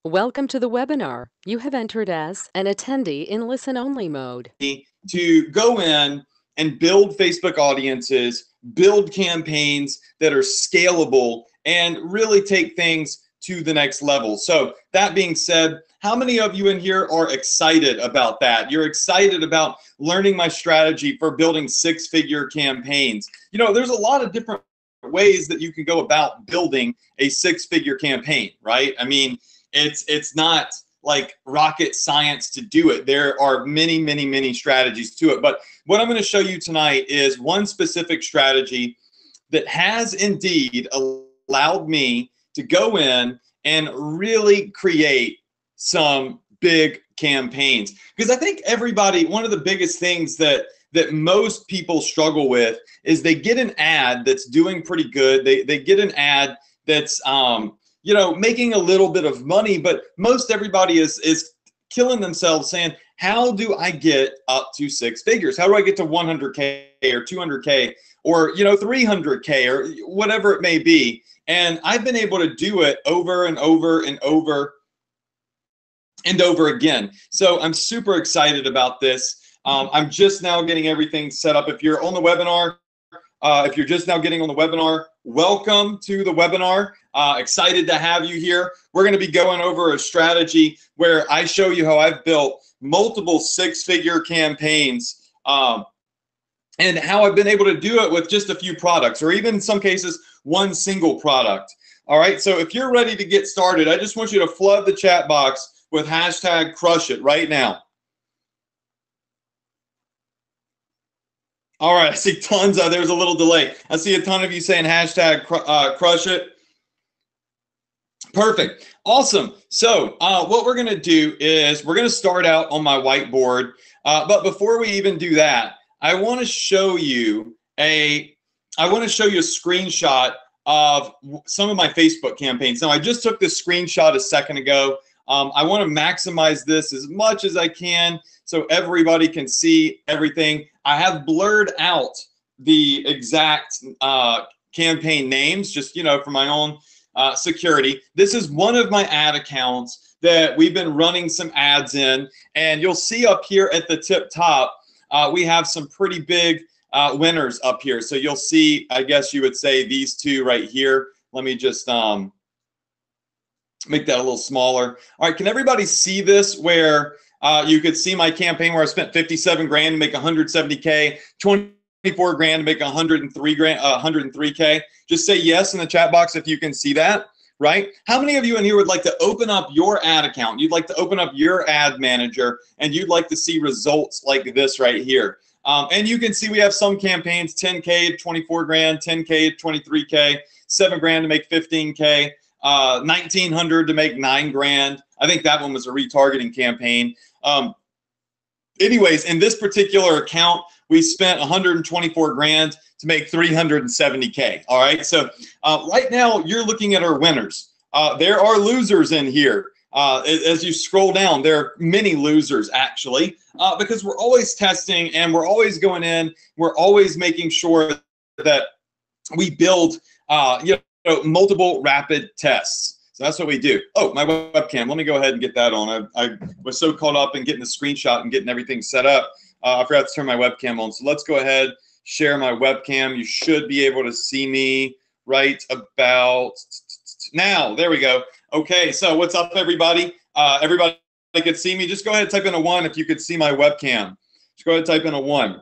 Welcome to the webinar. You have entered as an attendee in listen-only mode. To go in and build Facebook audiences, build campaigns that are scalable, and really take things to the next level. So that being said, how many of you in here are excited about that? You're excited about learning my strategy for building six-figure campaigns. You know, there's a lot of different ways that you can go about building a six-figure campaign, right? I mean, it's not like rocket science to do it. There are many strategies to it. But what I'm going to show you tonight is one specific strategy that has indeed allowed me to go in and really create some big campaigns. Because I think everybody, one of the biggest things that most people struggle with is they get an ad that's doing pretty good. They get an ad that's you know, making a little bit of money, but most everybody is killing themselves saying, how do I get up to six figures? How do I get to 100K or 200K or, you know, 300K or whatever it may be? And I've been able to do it over and over and over and over again. So I'm super excited about this. I'm just now getting everything set up. If you're on the webinar, if you're just now getting on the webinar, welcome to the webinar. Excited to have you here. We're going to be going over a strategy where I show you how I've built multiple six-figure campaigns and how I've been able to do it with just a few products, or even in some cases, one single product. All right, so if you're ready to get started, I just want you to flood the chat box with hashtag crush it right now. All right, I see tons of, there's a little delay. I see a ton of you saying hashtag crush it. Perfect. Awesome. So what we're going to do is we're going to start out on my whiteboard. But before we even do that, I want to show you a screenshot of some of my Facebook campaigns. Now, I just took this screenshot a second ago. I want to maximize this as much as I can so everybody can see everything. I have blurred out the exact campaign names, just, you know, for my own security. This is one of my ad accounts that we've been running some ads in, and you'll see up here at the tip top, we have some pretty big winners up here. So you'll see, I guess you would say, these two right here. Let me just make that a little smaller. All right, can everybody see this where you could see my campaign where I spent 57 grand to make 170K, 24 grand to make 103K. Just say yes in the chat box if you can see that, right? How many of you in here would like to open up your ad account? You'd like to open up your ad manager and you'd like to see results like this right here. And you can see we have some campaigns, 10K, 24 grand, 10K, 23K, 7 grand to make 15K, 1,900 to make 9 grand. I think that one was a retargeting campaign. Anyways, in this particular account, we spent 124 grand to make 370K. All right. So right now you're looking at our winners. There are losers in here. As you scroll down, there are many losers actually, because we're always testing and we're always going in. We're always making sure that we build, you know, multiple rapid tests. So that's what we do. Oh, my webcam. Let me go ahead and get that on. I was so caught up in getting the screenshot and getting everything set up. I forgot to turn my webcam on. So let's go ahead, share my webcam. You should be able to see me right about now. There we go. Okay, so what's up, everybody? Everybody could see me. Just go ahead and type in a 1 if you could see my webcam. Just go ahead and type in a 1.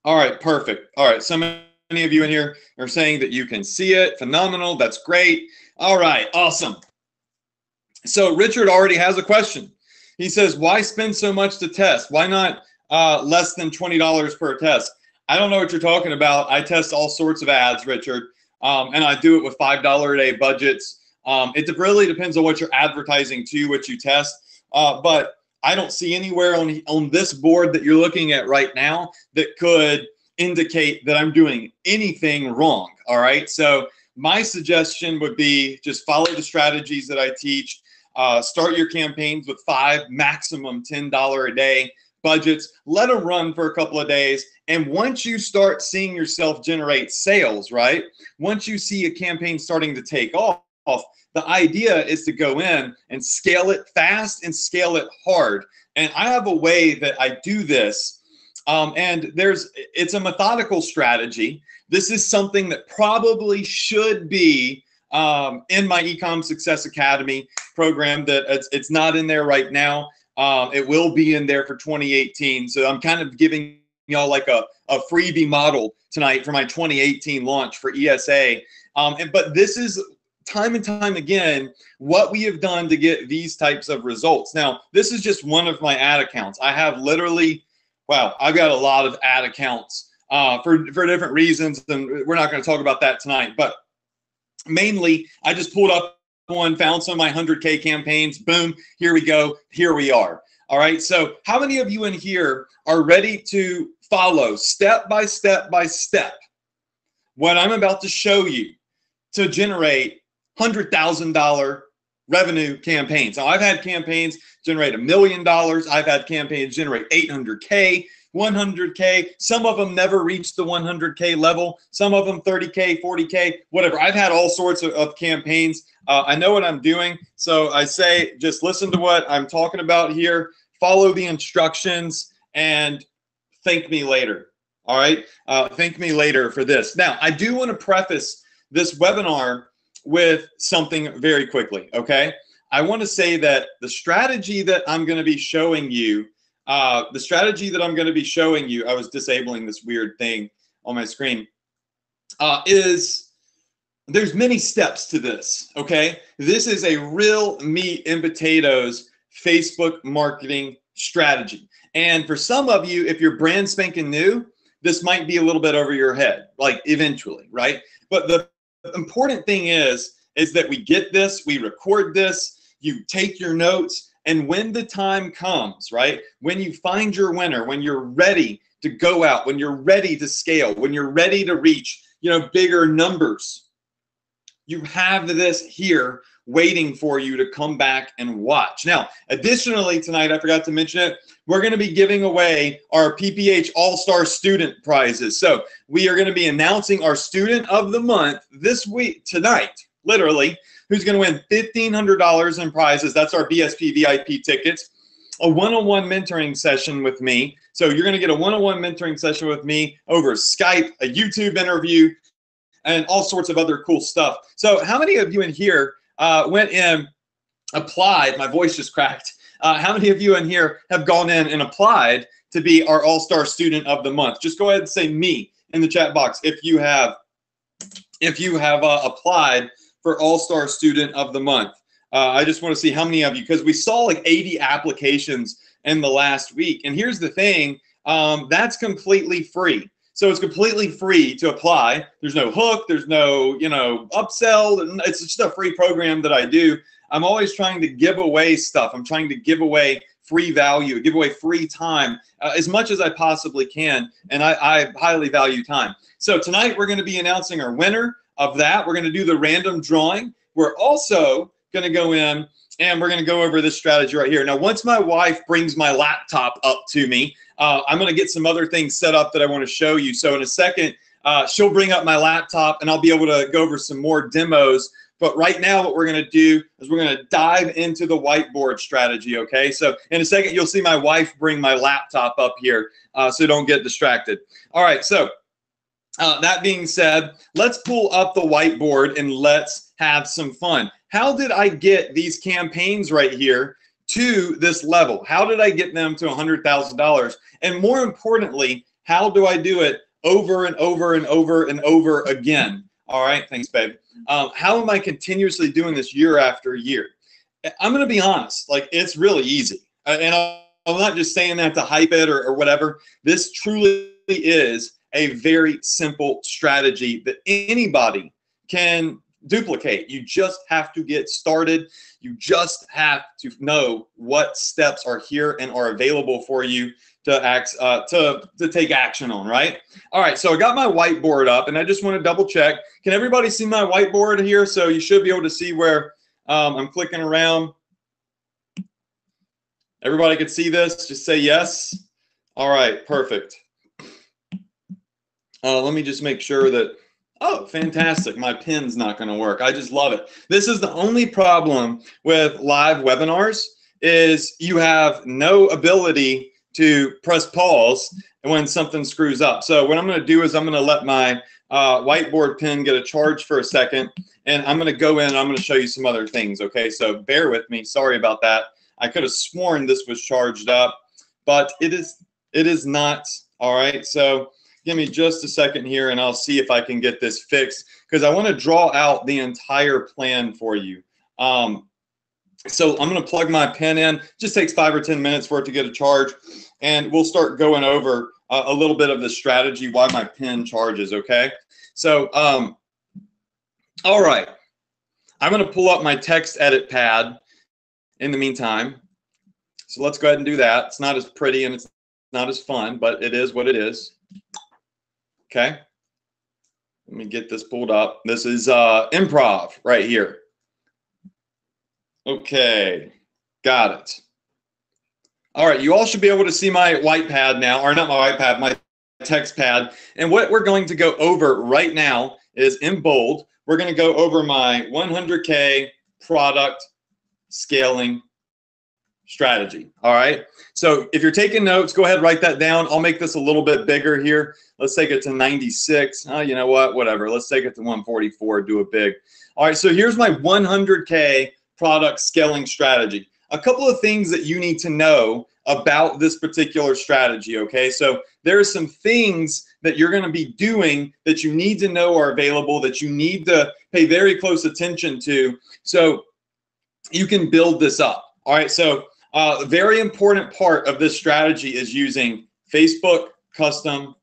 All right, perfect. All right, so many of you in here are saying that you can see it. Phenomenal. That's great. All right, awesome. So Richard already has a question. He says, why spend so much to test? Why not less than $20 per test? I don't know what you're talking about. I test all sorts of ads, Richard, and I do it with $5 a day budgets. It really depends on what you're advertising to, what you test. But I don't see anywhere on this board that you're looking at right now that could indicate that I'm doing anything wrong. All right. So my suggestion would be just follow the strategies that I teach. Start your campaigns with 5, maximum $10 a day budgets. Let them run for a couple of days. And once you start seeing yourself generate sales, right? Once you see a campaign starting to take off, the idea is to go in and scale it fast and scale it hard. And I have a way that I do this. And it's a methodical strategy. This is something that probably should be in my Ecom Success Academy program. That it's not in there right now. It will be in there for 2018. So I'm kind of giving y'all like a freebie model tonight for my 2018 launch for ESA. But this is time and time again what we have done to get these types of results. Now, this is just one of my ad accounts. I have literally, wow, I've got a lot of ad accounts for different reasons, and we're not going to talk about that tonight. But mainly, I just pulled up one, found some of my 100K campaigns. Boom, here we go. Here we are. All right. So how many of you in here are ready to follow step by step by step what I'm about to show you to generate $100,000 revenue campaigns? Now, I've had campaigns generate $1 million. I've had campaigns generate 800K, 100K. Some of them never reached the 100K level. Some of them 30K, 40K, whatever. I've had all sorts of campaigns. I know what I'm doing. So I say, just listen to what I'm talking about here. Follow the instructions and thank me later. All right. Thank me later for this. Now, I do want to preface this webinar with something very quickly. Okay. I want to say that the strategy that I'm going to be showing you, I was disabling this weird thing on my screen, there's many steps to this. Okay. This is a real meat and potatoes Facebook marketing strategy. And for some of you, if you're brand spanking new, this might be a little bit over your head, like eventually, right? But the important thing is that we get this, we record this, you take your notes, and when the time comes, right? When you find your winner, when you're ready to go out, when you're ready to scale, when you're ready to reach, bigger numbers, you have this here waiting for you to come back and watch. Now, additionally, tonight, I forgot to mention it, we're going to be giving away our PPH All-Star Student Prizes. So we are going to be announcing our Student of the Month this week, tonight, literally, who's going to win $1,500 in prizes. That's our BSP VIP tickets. A one-on-one mentoring session with me. So you're going to get a one-on-one mentoring session with me over Skype, a YouTube interview, and all sorts of other cool stuff. So how many of you in here went in, applied, my voice just cracked. How many of you in here have gone in and applied to be our All-Star Student of the Month? Just go ahead and say me in the chat box if you have applied for All-Star Student of the Month. I just want to see how many of you, because we saw like 80 applications in the last week. And here's the thing, that's completely free. So it's completely free to apply. There's no hook. There's no, upsell. It's just a free program that I do. I'm always trying to give away stuff. I'm trying to give away free value, give away free time as much as I possibly can. And I highly value time. So tonight we're going to be announcing our winner of that. We're going to do the random drawing. We're also going to go in and we're going to go over this strategy right here. Now, once my wife brings my laptop up to me, I'm going to get some other things set up that I want to show you. So in a second, she'll bring up my laptop and I'll be able to go over some more demos. But right now, what we're going to do is we're going to dive into the whiteboard strategy, okay? So in a second, you'll see my wife bring my laptop up here, so don't get distracted. All right, so that being said, let's pull up the whiteboard and let's have some fun. How did I get these campaigns right here to this level? How did I get them to $100,000? And more importantly, how do I do it over and over and over and over again? All right, thanks, babe. How am I continuously doing this year after year? I'm going to be honest, like it's really easy. And I'm not just saying that to hype it or whatever. This truly is a very simple strategy that anybody can duplicate. You just have to get started. You just have to know what steps are here and are available for you to take action on, right? All right, so I got my whiteboard up and I just want to double check. Can everybody see my whiteboard here? So you should be able to see where I'm clicking around. Everybody can see this? Just say yes. All right, perfect. Let me just make sure that Oh, fantastic. My pen's not going to work. I just love it. This is the only problem with live webinars is you have no ability to press pause when something screws up. So what I'm going to do is I'm going to let my whiteboard pen get a charge for a second, and I'm going to go in and I'm going to show you some other things. Okay, so bear with me. Sorry about that. I could have sworn this was charged up, but it is not. All right, so give me just a second here and I'll see if I can get this fixed, because I want to draw out the entire plan for you. So I'm going to plug my pen in. It just takes 5 or 10 minutes for it to get a charge, and we'll start going over a little bit of the strategy why my pen charges, okay? So, all right. I'm going to pull up my text edit pad in the meantime. So let's go ahead and do that. It's not as pretty and it's not as fun, but it is what it is. Okay, let me get this pulled up. This is improv right here. Okay, got it. All right, you all should be able to see my white pad now, or not my white pad, my text pad. And what we're going to go over right now is in bold, we're going to go over my 100K product scaling strategy. All right. So if you're taking notes, go ahead and write that down. I'll make this a little bit bigger here. Let's take it to 96. Oh, you know what? Whatever. Let's take it to 144. Do it big. All right. So here's my 100K product scaling strategy. A couple of things that you need to know about this particular strategy. Okay. So there are some things that you're going to be doing that you need to know are available, that you need to pay very close attention to, so you can build this up. All right. So a very important part of this strategy is using Facebook custom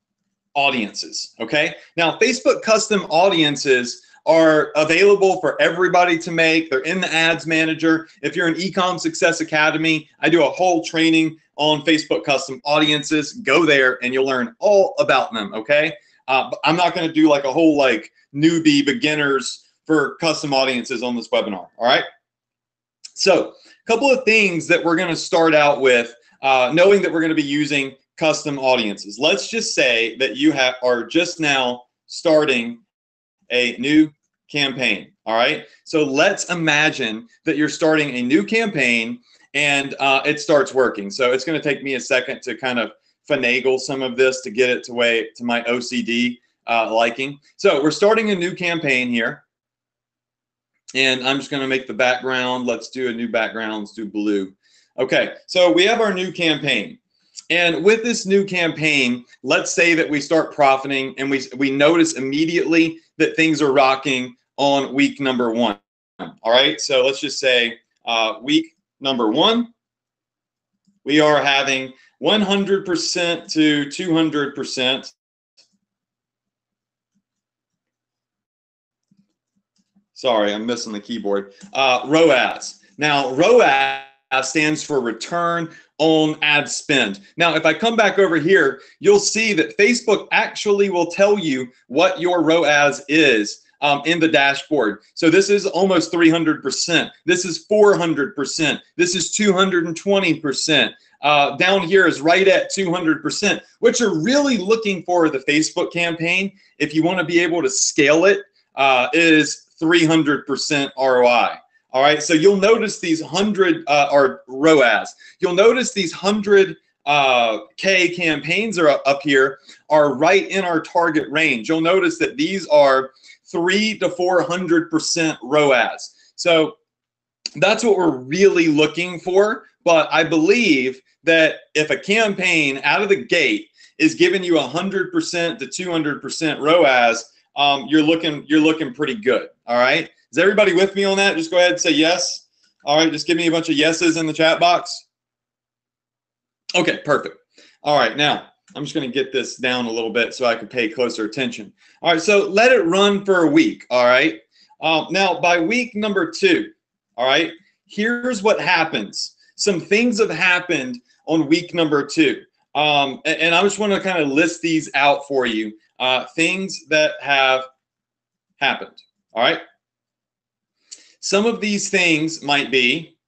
audiences. Okay. Now, Facebook custom audiences are available for everybody to make. They're in the ads manager. If you're an Ecom Success Academy, I do a whole training on Facebook custom audiences. Go there and you'll learn all about them. Okay. But I'm not going to do like a whole like newbie beginners for custom audiences on this webinar. All right. So a couple of things that we're going to start out with, knowing that we're going to be using custom audiences. Let's just say that you are just now starting a new campaign. All right. So let's imagine that you're starting a new campaign and it starts working. So it's going to take me a second to kind of finagle some of this to get it to my OCD liking. So we're starting a new campaign here. And I'm just going to make the background. Let's do a new background. Let's do blue. Okay, so we have our new campaign. And with this new campaign, let's say that we start profiting and we notice immediately that things are rocking on week number 1. All right, so let's just say week number 1, we are having 100% to 200%. Sorry, I'm missing the keyboard. ROAS. Now, ROAS stands for return on ad spend. Now, if I come back over here, you'll see that Facebook actually will tell you what your ROAS is in the dashboard. So this is almost 300%. This is 400%. This is 220%. Down here is right at 200%. What you're really looking for the Facebook campaign, if you want to be able to scale it, is 300% ROI. All right, so you'll notice these 100 or ROAS. You'll notice these 100K campaigns are up here are right in our target range. You'll notice that these are 300 to 400% ROAS. So that's what we're really looking for. But I believe that if a campaign out of the gate is giving you 100% to 200% ROAS, you're looking pretty good. All right. Is everybody with me on that? Just go ahead and say yes. All right. Just give me a bunch of yeses in the chat box. Okay, perfect. All right. Now I'm just going to get this down a little bit so I can pay closer attention. All right. So let it run for a week. All right. Now by week number 2, all right, here's what happens. Some things have happened on week number 2. And I just want to kind of list these out for you. Things that have happened. All right. Some of these things might be,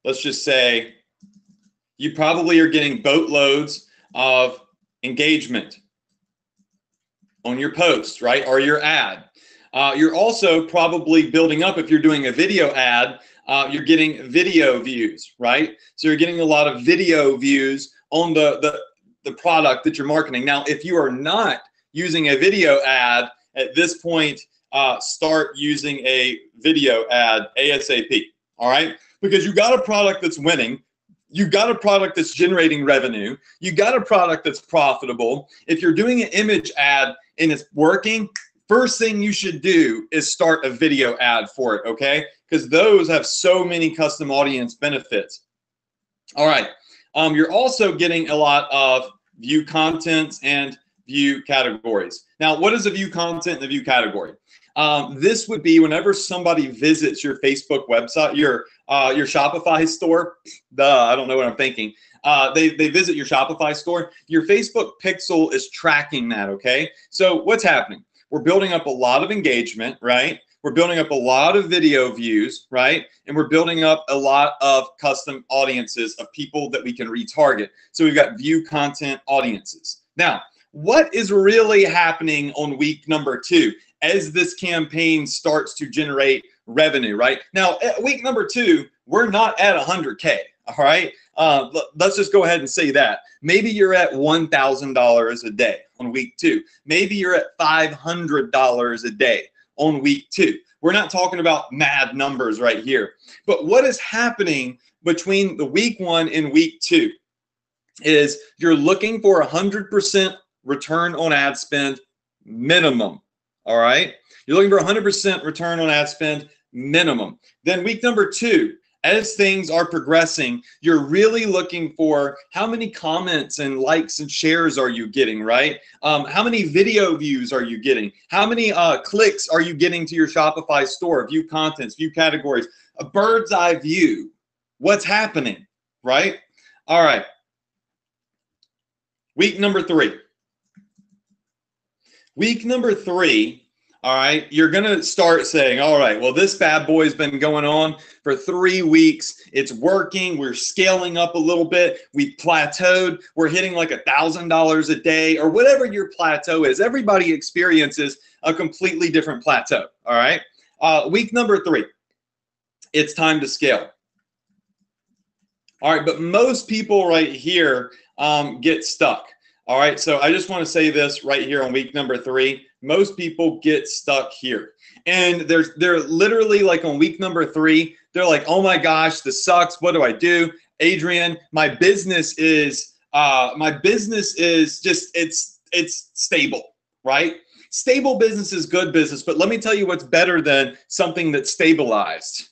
let's just say, you probably are getting boatloads of engagement. on your post, right? Or your ad. You're also probably building up, if you're doing a video ad, you're getting video views, right? So you're getting a lot of video views on the product that you're marketing. Now, if you are not using a video ad at this point, start using a video ad ASAP, all right? Because you got a product that's winning. You got a product that's generating revenue. You got a product that's profitable. If you're doing an image ad and it's working, first thing you should do is start a video ad for it, okay? Because those have so many custom audience benefits. All right. You're also getting a lot of view contents and view categories. Now, what is a view content and a view category? This would be whenever somebody visits your Facebook website, your Shopify store. I don't know what I'm thinking. They visit your Shopify store. Your Facebook pixel is tracking that, okay? So what's happening? We're building up a lot of engagement, right? We're building up a lot of video views, right? And we're building up a lot of custom audiences of people that we can retarget. So we've got view content audiences. Now, what is really happening on week number 2 as this campaign starts to generate revenue, right? Now, at week number 2, we're not at 100K, all right? Let's just go ahead and say that. Maybe you're at $1,000 a day on week 2. Maybe you're at $500 a day on week 2. We're not talking about mad numbers right here. But what is happening between the week 1 and week 2 is you're looking for 100% return on ad spend minimum, all right? You're looking for 100% return on ad spend minimum. Then week number 2, as things are progressing, you're really looking for how many comments and likes and shares are you getting, right? How many video views are you getting? How many clicks are you getting to your Shopify store? View contents, view categories, a bird's eye view. What's happening, right? All right. Week number 3. Week number 3, all right, you're going to start saying, all right, well, this bad boy's been going on for 3 weeks. It's working. We're scaling up a little bit. We've plateaued. We're hitting like $1,000 a day or whatever your plateau is. Everybody experiences a completely different plateau, all right? Week number 3, it's time to scale. All right, but most people right here get stuck. All right, so I just want to say this right here on week number 3. Most people get stuck here. And they're literally like on week number 3, they're like, oh my gosh, this sucks. What do I do? Adrian, my business is just, it's stable, right? Stable business is good business, but let me tell you what's better than something that's stabilized.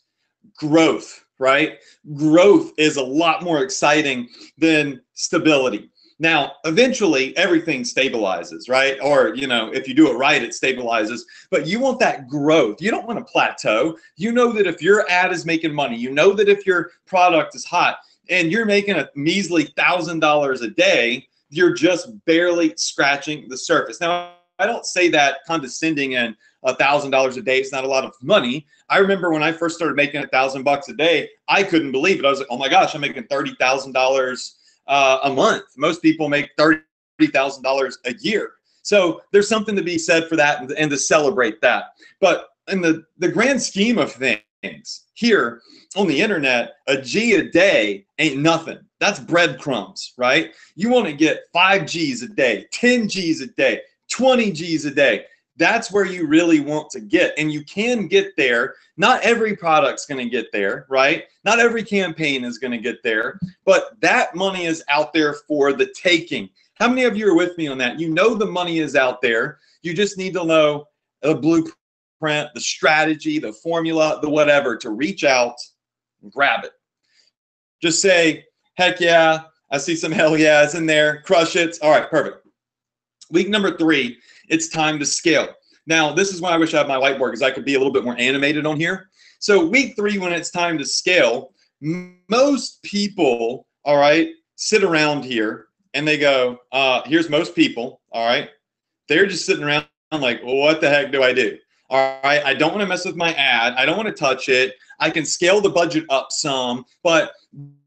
Growth, right? Growth is a lot more exciting than stability. Now, eventually, everything stabilizes, right? Or, you know, if you do it right, it stabilizes. But you want that growth. You don't want to plateau. You know that if your ad is making money, you know that if your product is hot and you're making a measly $1,000 a day, you're just barely scratching the surface. Now, I don't say that condescending and $1,000 a day is not a lot of money. I remember when I first started making $1,000 a day, I couldn't believe it. I was like, oh my gosh, I'm making $30,000 a month. Most people make $30,000 a year. So there's something to be said for that and to celebrate that. But in the grand scheme of things, here on the internet, a G a day ain't nothing. That's breadcrumbs, right? You want to get 5 Gs a day, 10 Gs a day, 20 Gs a day. That's where you really want to get. And you can get there. Not every product's going to get there, right? Not every campaign is going to get there. But that money is out there for the taking. How many of you are with me on that? You know the money is out there. You just need to know the blueprint, the strategy, the formula, the whatever to reach out and grab it. Just say, heck yeah, I see some hell yeahs in there. Crush it. All right, perfect. Week number 3, it's time to scale. Now, this is why I wish I had my whiteboard because I could be a little bit more animated on here. So week 3, when it's time to scale, most people, all right, sit around here and they go, here's most people, all right. They're just sitting around like, well, what the heck do I do? All right, I don't want to mess with my ad. I don't want to touch it. I can scale the budget up some, but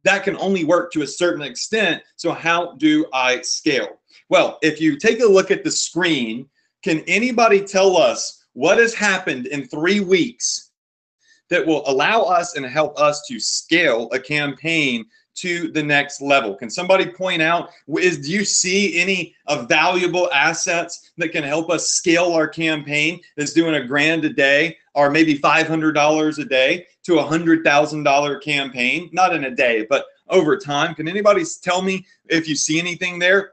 that can only work to a certain extent. So how do I scale? Well, if you take a look at the screen, Can anybody tell us what has happened in 3 weeks that will allow us and help us to scale a campaign to the next level? Can somebody point out, do you see any valuable assets that can help us scale our campaign that's doing $1,000 a day or maybe $500 a day to a $100,000 campaign? Not in a day, but over time. Can anybody tell me if you see anything there?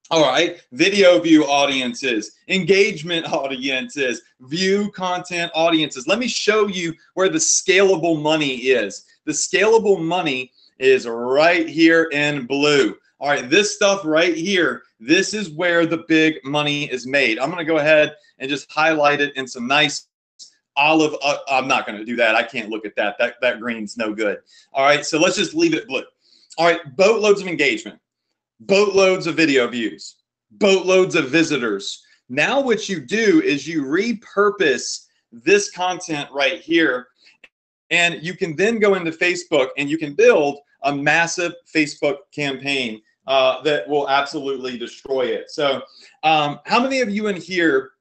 All right, video view audiences, engagement audiences, view content audiences. Let me show you where the scalable money is. The scalable money is right here in blue. All right, this stuff right here, this is where the big money is made. I'm gonna go ahead and just highlight it in some nice olive. I'm not gonna do that. I can't look at that. That green's no good. All right, so let's just leave it blue. All right, boatloads of engagement. Boatloads of video views, boatloads of visitors. Now what you do is you repurpose this content right here, and you can then go into Facebook and you can build a massive Facebook campaign that will absolutely destroy it. So how many of you in here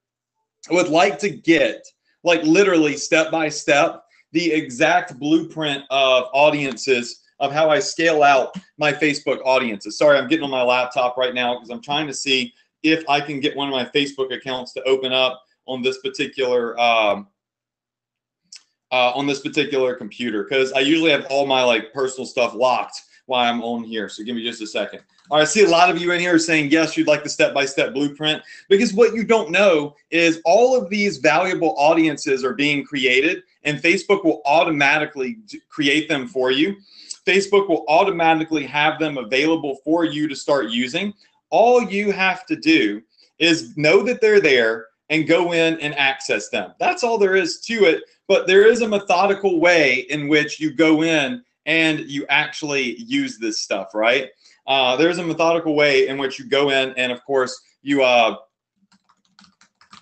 would like to get, like, literally step by step, the exact blueprint of audiences, of how I scale out my Facebook audiences? Sorry, I'm getting on my laptop right now because I'm trying to see if I can get one of my Facebook accounts to open up on this particular computer, because I usually have all my like personal stuff locked while I'm on here. So give me just a second. All right, I see a lot of you in here are saying yes, you'd like the step-by-step blueprint, because what you don't know is all of these valuable audiences are being created, and Facebook will automatically create them for you. Facebook will automatically have them available for you to start using. All you have to do is know that they're there and go in and access them. That's all there is to it, but there is a methodical way in which you go in and you actually use this stuff, right? There's a methodical way in which you go in, and of course you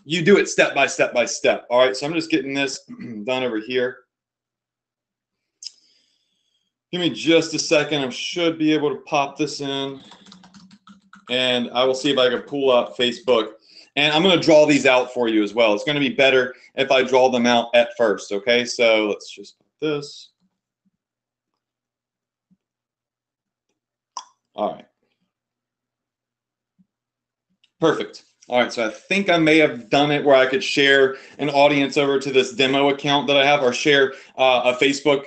do it step by step by step. All right, so I'm just getting this done over here. Give me just a second. I should be able to pop this in, and I will see if I can pull up Facebook. And I'm going to draw these out for you as well. It's going to be better if I draw them out at first, okay? So let's just put this. All right. Perfect. All right, so I think I may have done it where I could share an audience over to this demo account that I have, or share a Facebook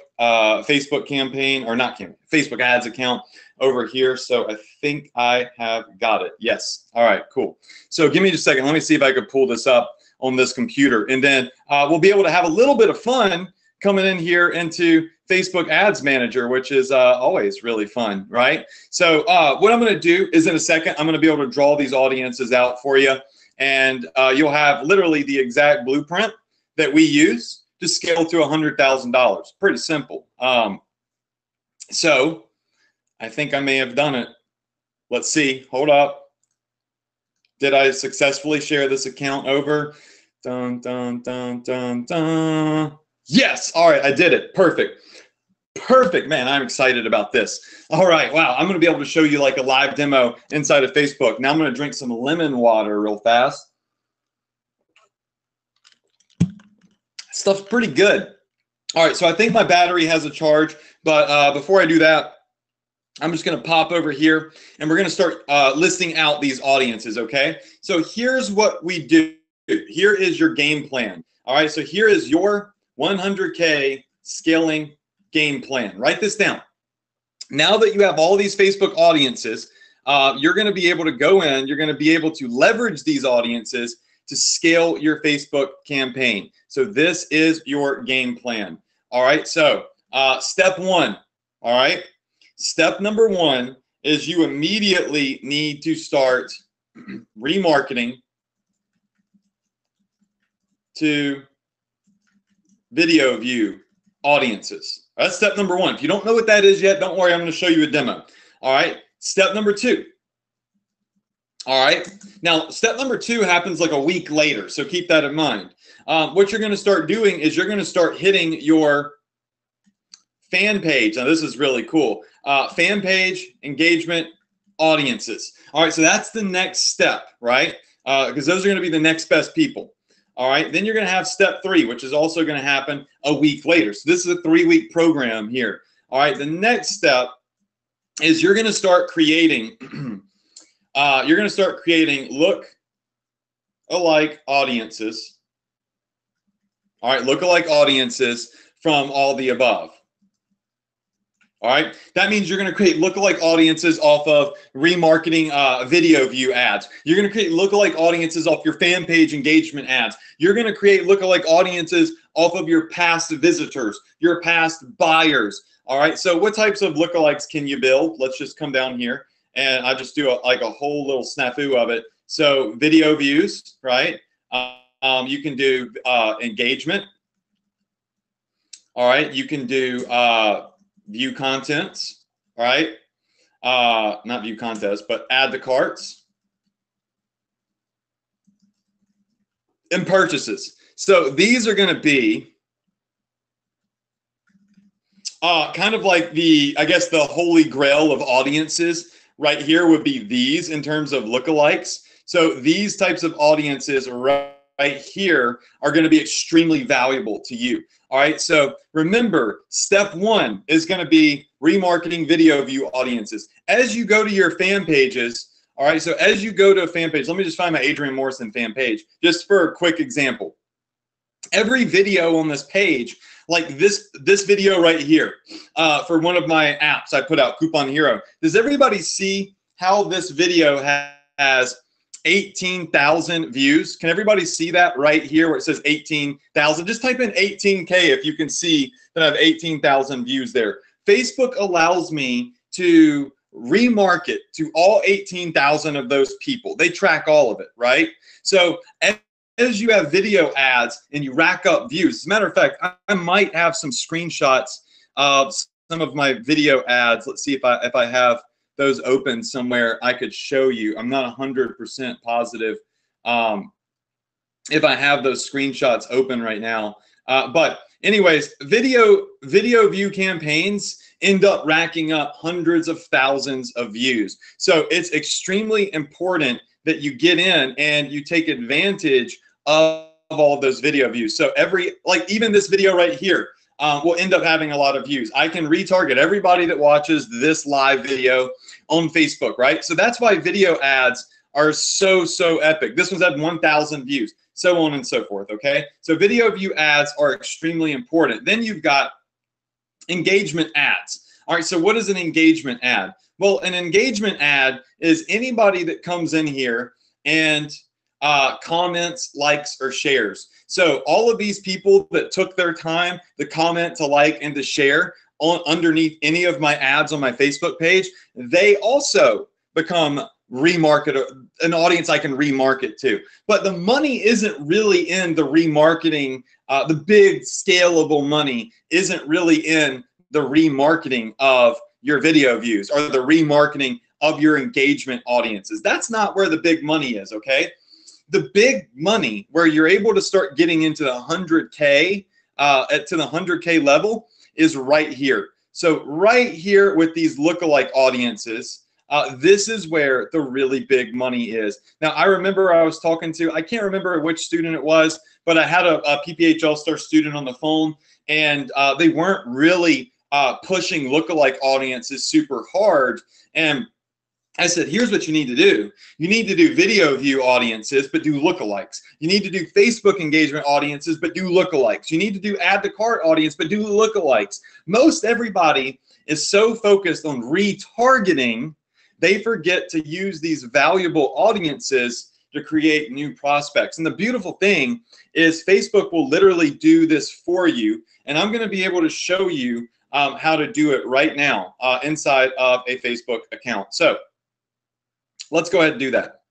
campaign, or not campaign, Facebook ads account over here. So I think I have got it. Yes. All right, cool. So give me just a second. Let me see if I could pull this up on this computer, and then we'll be able to have a little bit of fun coming in here into Facebook Ads Manager, which is always really fun, right? So what I'm going to do is, in a second, I'm going to be able to draw these audiences out for you, and you'll have literally the exact blueprint that we use to scale to $100,000. Pretty simple. So I think I may have done it. Let's see. Hold up. Did I successfully share this account over? Dun, dun, dun, dun, dun. Yes. All right. I did it. Perfect. Perfect, man. I'm excited about this. All right. Wow. I'm going to be able to show you like a live demo inside of Facebook. Now I'm going to drink some lemon water real fast. Stuff's pretty good. All right. So I think my battery has a charge, but before I do that, I'm just going to pop over here, and we're going to start listing out these audiences. Okay. So here's what we do. Here is your game plan. All right. So here is your 100K scaling game plan. Write this down. Now that you have all these Facebook audiences, you're going to be able to go in, you're going to be able to leverage these audiences to scale your Facebook campaign. So this is your game plan. All right. So step one. All right. Step number one is you immediately need to start remarketing to video view audiences. That's step number one. If you don't know what that is yet, don't worry. I'm going to show you a demo. All right. Step number two. All right. Now, step number two happens like a week later. So keep that in mind. What you're going to start doing is you're going to start hitting your fan page. Now, this is really cool. Fan page, engagement, audiences. All right. So that's the next step, right? because those are going to be the next best people. All right, then you're going to have step 3, which is also going to happen a week later. So this is a 3-week program here. All right, the next step is you're going to start creating look-alike audiences. All right, look-alike audiences from all the above. All right, that means you're going to create lookalike audiences off of remarketing video view ads. You're going to create lookalike audiences off your fan page engagement ads. You're going to create lookalike audiences off of your past visitors, your past buyers. All right, so what types of lookalikes can you build? Let's just come down here and I just do a whole little snafu of it. So video views, right? You can do engagement. All right, you can do view contents, all right? Not view contests, but add to carts and purchases. So these are going to be kind of like I guess the holy grail of audiences right here would be these in terms of lookalikes. So these types of audiences right here are going to be extremely valuable to you. All right, so remember, step 1 is going to be remarketing video view audiences. As you go to your fan pages, all right, so as you go to a fan page, let me just find my Adrian Morrison fan page, just for a quick example. Every video on this page, like this video right here, for one of my apps I put out, Coupon Hero, does everybody see how this video has 18,000 views? Can everybody see that right here where it says 18,000? Just type in 18K if you can see that I have 18,000 views there. Facebook allows me to remarket to all 18,000 of those people. They track all of it, right? So as you have video ads and you rack up views, as a matter of fact, I might have some screenshots of some of my video ads. Let's see if I have those open somewhere I could show you. I'm not 100% positive if I have those screenshots open right now. But anyways, video view campaigns end up racking up hundreds of thousands of views. So it's extremely important that you get in and you take advantage of all of those video views. So even this video right here, will end up having a lot of views. I can retarget everybody that watches this live video on Facebook, right? So that's why video ads are so epic. This one's had 1,000 views, so on and so forth, okay? So video view ads are extremely important. Then you've got engagement ads. All right, so what is an engagement ad? Well, an engagement ad is anybody that comes in here and comments, likes, or shares. So all of these people that took their time to comment, to like, and to share underneath any of my ads on my Facebook page, they also become an audience I can remarket to. But the money isn't really in the remarketing. The big scalable money isn't really in the remarketing of your video views or the remarketing of your engagement audiences. That's not where the big money is, okay? The big money where you're able to start getting into the 100K, to the 100K level is right here. So right here with these lookalike audiences, this is where the really big money is. Now, I remember I was talking to, I can't remember which student it was, but I had a PPH All-Star student on the phone, and they weren't really pushing lookalike audiences super hard. And I said, here's what you need to do. You need to do video view audiences, but do lookalikes. You need to do Facebook engagement audiences, but do lookalikes. You need to do add to cart audience, but do lookalikes. Most everybody is so focused on retargeting, they forget to use these valuable audiences to create new prospects. And the beautiful thing is Facebook will literally do this for you. And I'm going to be able to show you how to do it right now inside of a Facebook account. So let's go ahead and do that.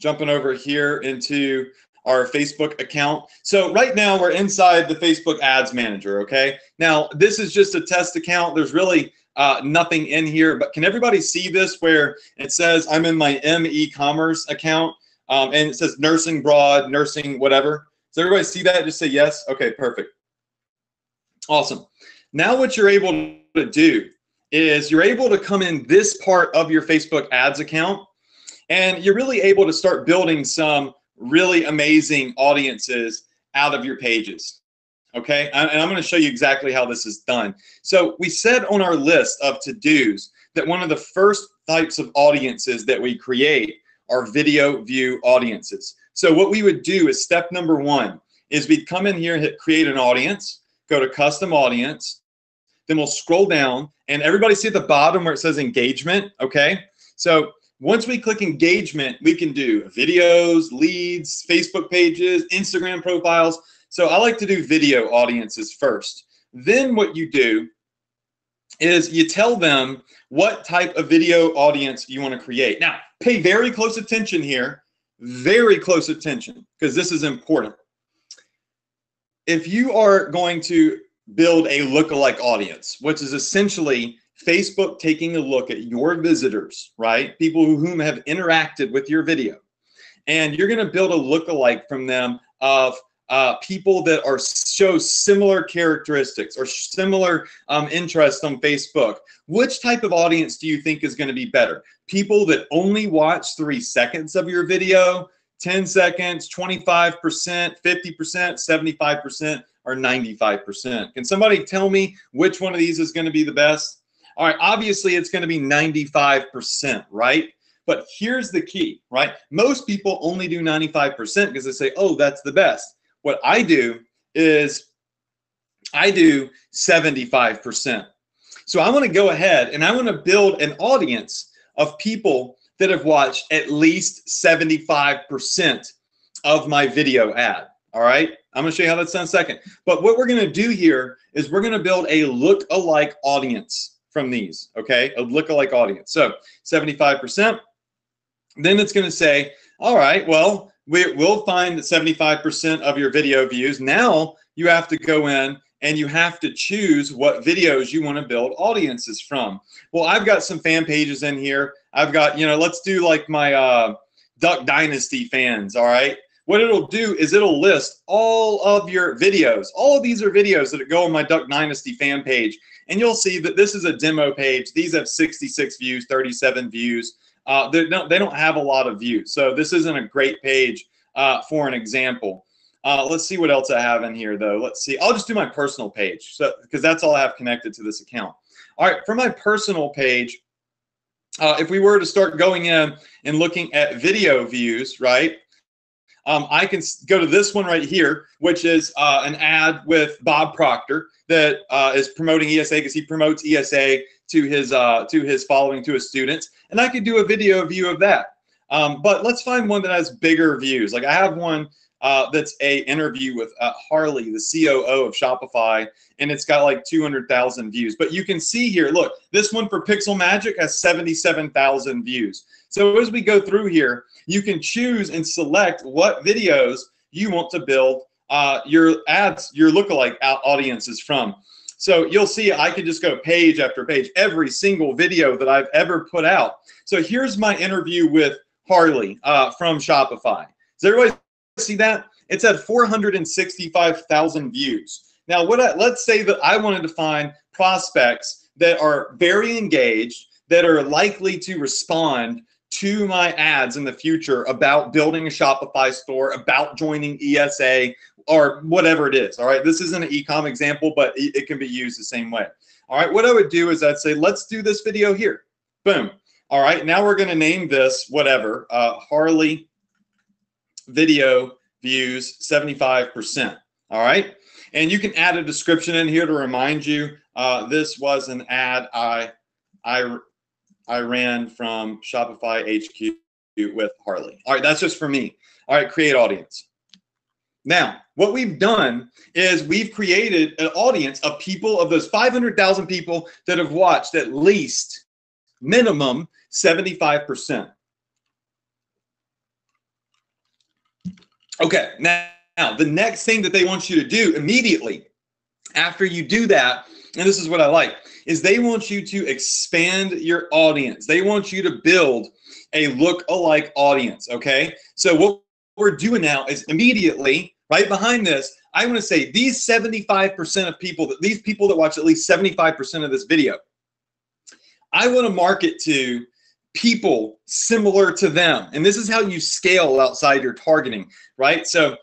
Jumping over here into our Facebook account. So right now we're inside the Facebook Ads Manager, okay? Now, this is just a test account. There's really nothing in here, but can everybody see this where it says I'm in my e-commerce account and it says nursing broad, nursing whatever? Does everybody see that? Just say yes. Okay, perfect. Awesome. Now what you're able to do is you're able to come in this part of your Facebook ads account And you're really able to start building some really amazing audiences out of your pages. Okay, and I'm going to show you exactly how this is done. So we said on our list of to-dos that one of the first types of audiences that we create are video view audiences. So what we would do is step number one is we'd come in here and hit create an audience, go to custom audience, then we'll scroll down, and everybody see at the bottom where it says engagement, okay? So once we click engagement, we can do videos, leads, Facebook pages, Instagram profiles. So I like to do video audiences first. Then what you do is you tell them what type of video audience you want to create. Now, pay very close attention here, very close attention, because this is important. If you are going to build a lookalike audience, which is essentially Facebook taking a look at your visitors, right? People whom have interacted with your video. And you're going to build a lookalike from them of people that show similar characteristics or similar interests on Facebook. Which type of audience do you think is going to be better? People that only watch 3 seconds of your video, 10 seconds, 25%, 50%, 75%, or 95%. Can somebody tell me which one of these is going to be the best? All right, obviously it's going to be 95%, right? But here's the key, right? Most people only do 95% because they say, oh, that's the best. What I do is I do 75%. So I want to go ahead and I want to build an audience of people that have watched at least 75% of my video ad. All right, I'm going to show you how that's done in a second. But what we're going to do here is we're going to build a look-alike audience from these, okay? A look-alike audience. So 75%. Then it's going to say, all right, well, we'll find 75% of your video views. Now you have to go in and you have to choose what videos you want to build audiences from. Well, I've got some fan pages in here. I've got, let's do like my Duck Dynasty fans, all right? What it'll do is it'll list all of your videos. All of these are videos that go on my Duck Dynasty fan page. And you'll see that this is a demo page. These have 66 views, 37 views. They don't have a lot of views. So this isn't a great page for an example. Let's see what else I have in here, though. Let's see. I'll just do my personal page because that's all I have connected to this account. All right, for my personal page, if we were to start going in and looking at video views, right, I can go to this one right here, which is an ad with Bob Proctor that is promoting ESA because he promotes ESA to his following, to his students. And I could do a video view of that. But let's find one that has bigger views. Like I have one that's a interview with Harley, the COO of Shopify, and it's got like 200,000 views. But you can see here, look, this one for Pixel Magic has 77,000 views. So as we go through here, you can choose and select what videos you want to build your ads, your lookalike audiences from. So you'll see I can just go page after page, every single video that I've ever put out. So here's my interview with Harley from Shopify. Does everybody see that? It's at 465,000 views. Now, let's say that I wanted to find prospects that are very engaged, that are likely to respond to my ads in the future about building a Shopify store, about joining ESA, or whatever it is. All right, this isn't an e-com example, but it can be used the same way. All right, what I would do is I'd say, let's do this video here. Boom. All right, now we're going to name this whatever, Harley video views 75%. All right, and you can add a description in here to remind you this was an ad I ran from Shopify HQ with Harley. All right, that's just for me. All right, create audience. Now, what we've done is we've created an audience of people, of those 500,000 people that have watched at least minimum 75%. Okay, now the next thing that they want you to do immediately after you do that, and this is what I like, is they want you to expand your audience. They want you to build a look-alike audience, okay? So what we're doing now is immediately, right behind this, I want to say these 75% of people, these people that watch at least 75% of this video, I want to market to people similar to them. And this is how you scale outside your targeting, right? So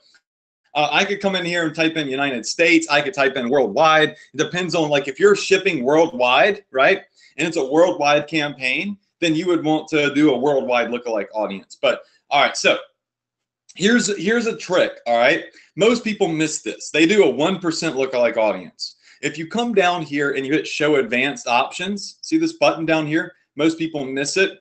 I could come in here and type in United States. I could type in worldwide. It depends on, like, if you're shipping worldwide, right? And it's a worldwide campaign, then you would want to do a worldwide lookalike audience. But all right, so here's a trick, all right? Most people miss this. They do a 1% lookalike audience. If you come down here and you hit show advanced options, see this button down here? Most people miss it.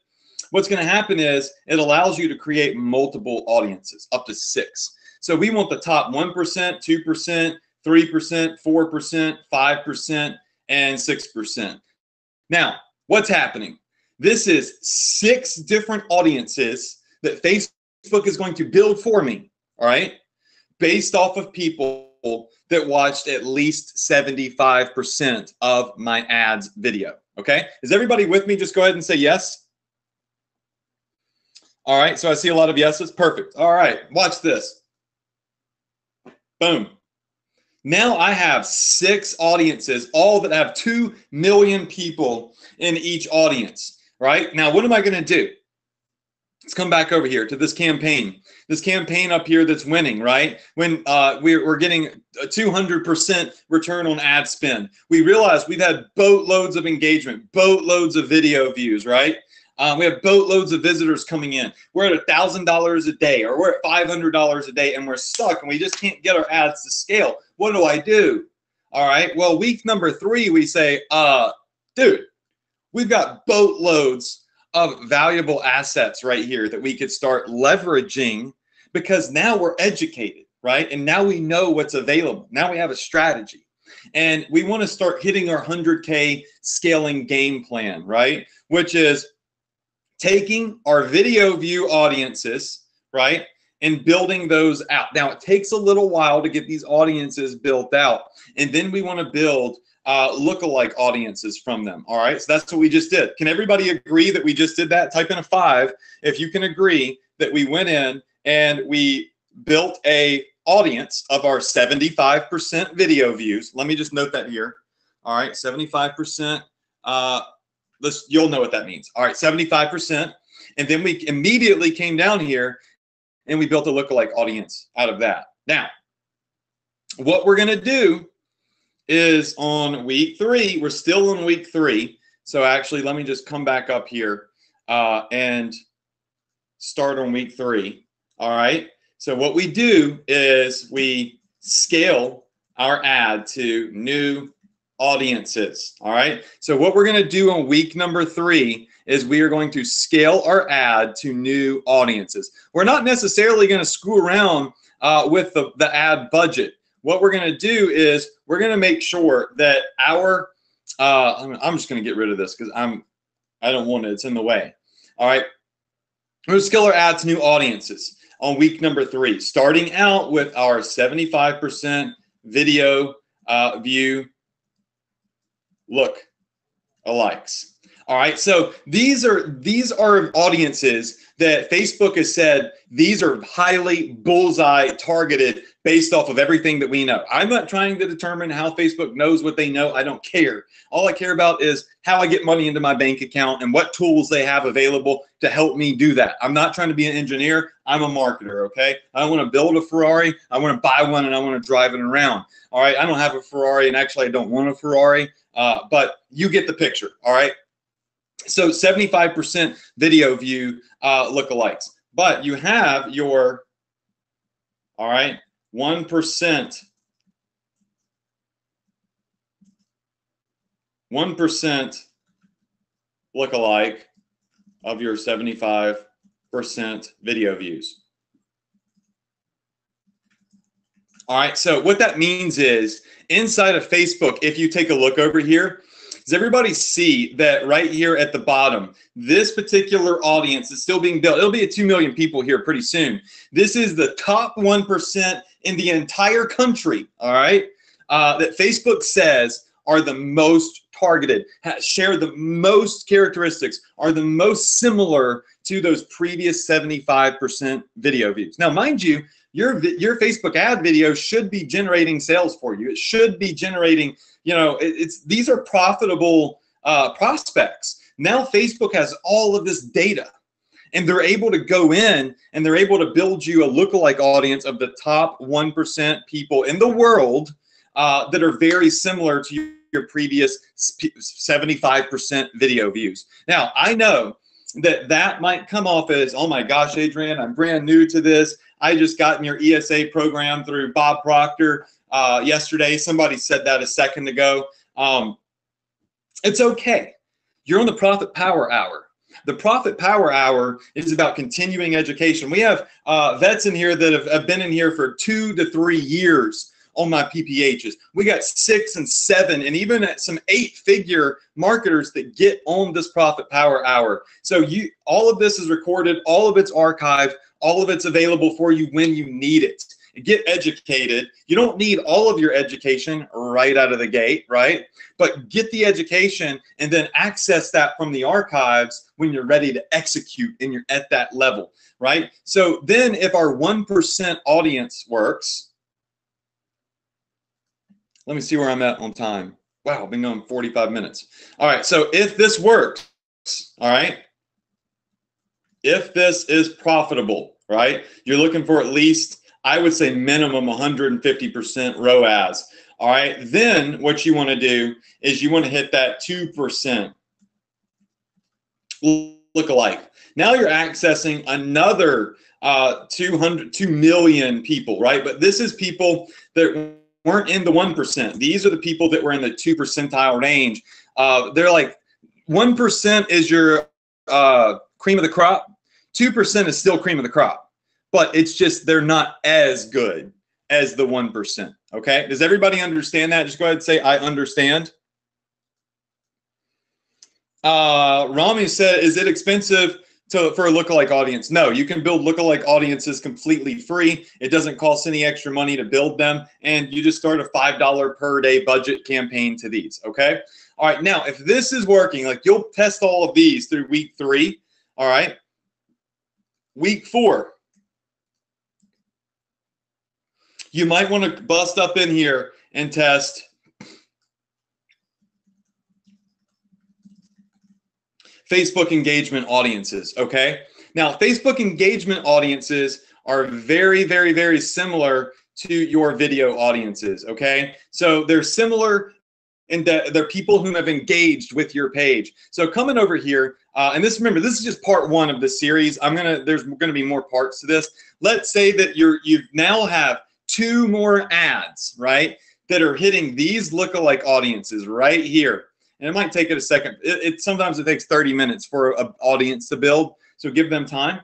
What's going to happen is it allows you to create multiple audiences, up to 6. So we want the top 1%, 2%, 3%, 4%, 5%, and 6%. Now, what's happening? This is 6 different audiences that Facebook is going to build for me, all right? Based off of people that watched at least 75% of my ads video, okay? Is everybody with me? Just go ahead and say yes. All right, so I see a lot of yeses. Perfect. All right, watch this. Boom. Now I have 6 audiences, all that have 2 million people in each audience, right? Now, what am I going to do? Let's come back over here to this campaign. This campaign up here that's winning, right? When we're getting a 200% return on ad spend. We realize we've had boatloads of engagement, boatloads of video views, right? We have boatloads of visitors coming in. We're at $1,000 a day, or we're at $500 a day, and we're stuck, and we just can't get our ads to scale. What do I do? All right, well, week number 3, we say, dude, we've got boatloads of valuable assets right here that we could start leveraging, because now we're educated, right? And now we know what's available. Now we have a strategy. And we want to start hitting our 100K scaling game plan, right? Which is taking our video view audiences, right, and building those out. Now, it takes a little while to get these audiences built out, and then we want to build lookalike audiences from them, all right? So that's what we just did. Can everybody agree that we just did that? Type in a 5 if you can agree that we went in and we built a audience of our 75% video views. Let me just note that here. All right, 75%. You'll know what that means. All right, 75%. And then we immediately came down here and we built a lookalike audience out of that. Now, what we're going to do is on week 3, we're still on week 3. So actually, let me just come back up here and start on week 3. All right. So what we do is we scale our ad to new audiences. All right. So what we're going to do on week number 3 is we are going to scale our ad to new audiences. We're not necessarily going to screw around with the ad budget. What we're going to do is we're going to make sure that our I'm just going to get rid of this because I don't want it. It's in the way. All right. We're going to scale our ad to new audiences on week number 3, starting out with our 75% video view look alikes. All right, so these are audiences that Facebook has said these are highly bullseye targeted based off of everything that we know. I'm not trying to determine how Facebook knows what they know. I don't care. All I care about is how I get money into my bank account and what tools they have available to help me do that. I'm not trying to be an engineer. I'm a marketer, okay? I want to build a Ferrari. I want to buy one and I want to drive it around. All right, I don't have a Ferrari, and actually I don't want a Ferrari, but you get the picture, all right? So 75% video view lookalikes, but you have your, all right, 1% lookalike of your 75% video views. All right, so what that means is inside of Facebook, if you take a look over here, does everybody see that right here at the bottom, this particular audience is still being built? It'll be at 2 million people here pretty soon. This is the top 1% in the entire country, all right, that Facebook says are the most targeted, share the most characteristics, are the most similar to those previous 75% video views. Now, mind you, your Facebook ad video should be generating sales for you. It should be generating, you know, these are profitable prospects. Now Facebook has all of this data, and they're able to go in and they're able to build you a lookalike audience of the top 1% people in the world that are very similar to your previous 75% video views. Now, I know that might come off as, oh my gosh, Adrian, I'm brand new to this. I just got in your ESA program through Bob Proctor yesterday. Somebody said that a second ago. It's okay. You're on the Profit Power Hour. The Profit Power Hour is about continuing education. We have vets in here that have been in here for 2 to 3 years on my PPHs. We got 6 and 7 and even some 8-figure marketers that get on this Profit Power Hour. So all of this is recorded, all of it's archived, all of it's available for you when you need it. Get educated. You don't need all of your education right out of the gate, right? But get the education and then access that from the archives when you're ready to execute and you're at that level, right? So then if our 1% audience works, let me see where I'm at on time. Wow, I've been going 45 minutes. All right, so if this works, all right, if this is profitable, right, you're looking for at least, I would say minimum 150% ROAS. All right, then what you want to do is you want to hit that 2% lookalike. Now you're accessing another 2 million people, right? But this is people that weren't in the 1%. These are the people that were in the 2 percentile range. They're like 1% is your cream of the crop. 2% is still cream of the crop, but it's just they're not as good as the 1%. Okay, does everybody understand that? Just go ahead and say I understand. Rami said, is it expensive for a lookalike audience? No, you can build lookalike audiences completely free. It doesn't cost any extra money to build them, and you just start a $5 per day budget campaign to these. Okay. All right. Now, if this is working, like you'll test all of these through week 3. All right. Week 4. You might want to bust up in here and test Facebook engagement audiences, okay? Now, Facebook engagement audiences are very, very, very similar to your video audiences, okay? So they're similar in that they're people who have engaged with your page. So coming over here, and remember, this is just part 1 of the series. There's gonna be more parts to this. Let's say that you now have 2 more ads, right, that are hitting these lookalike audiences right here. And it might take it a second. Sometimes it takes 30 minutes for an audience to build, so give them time.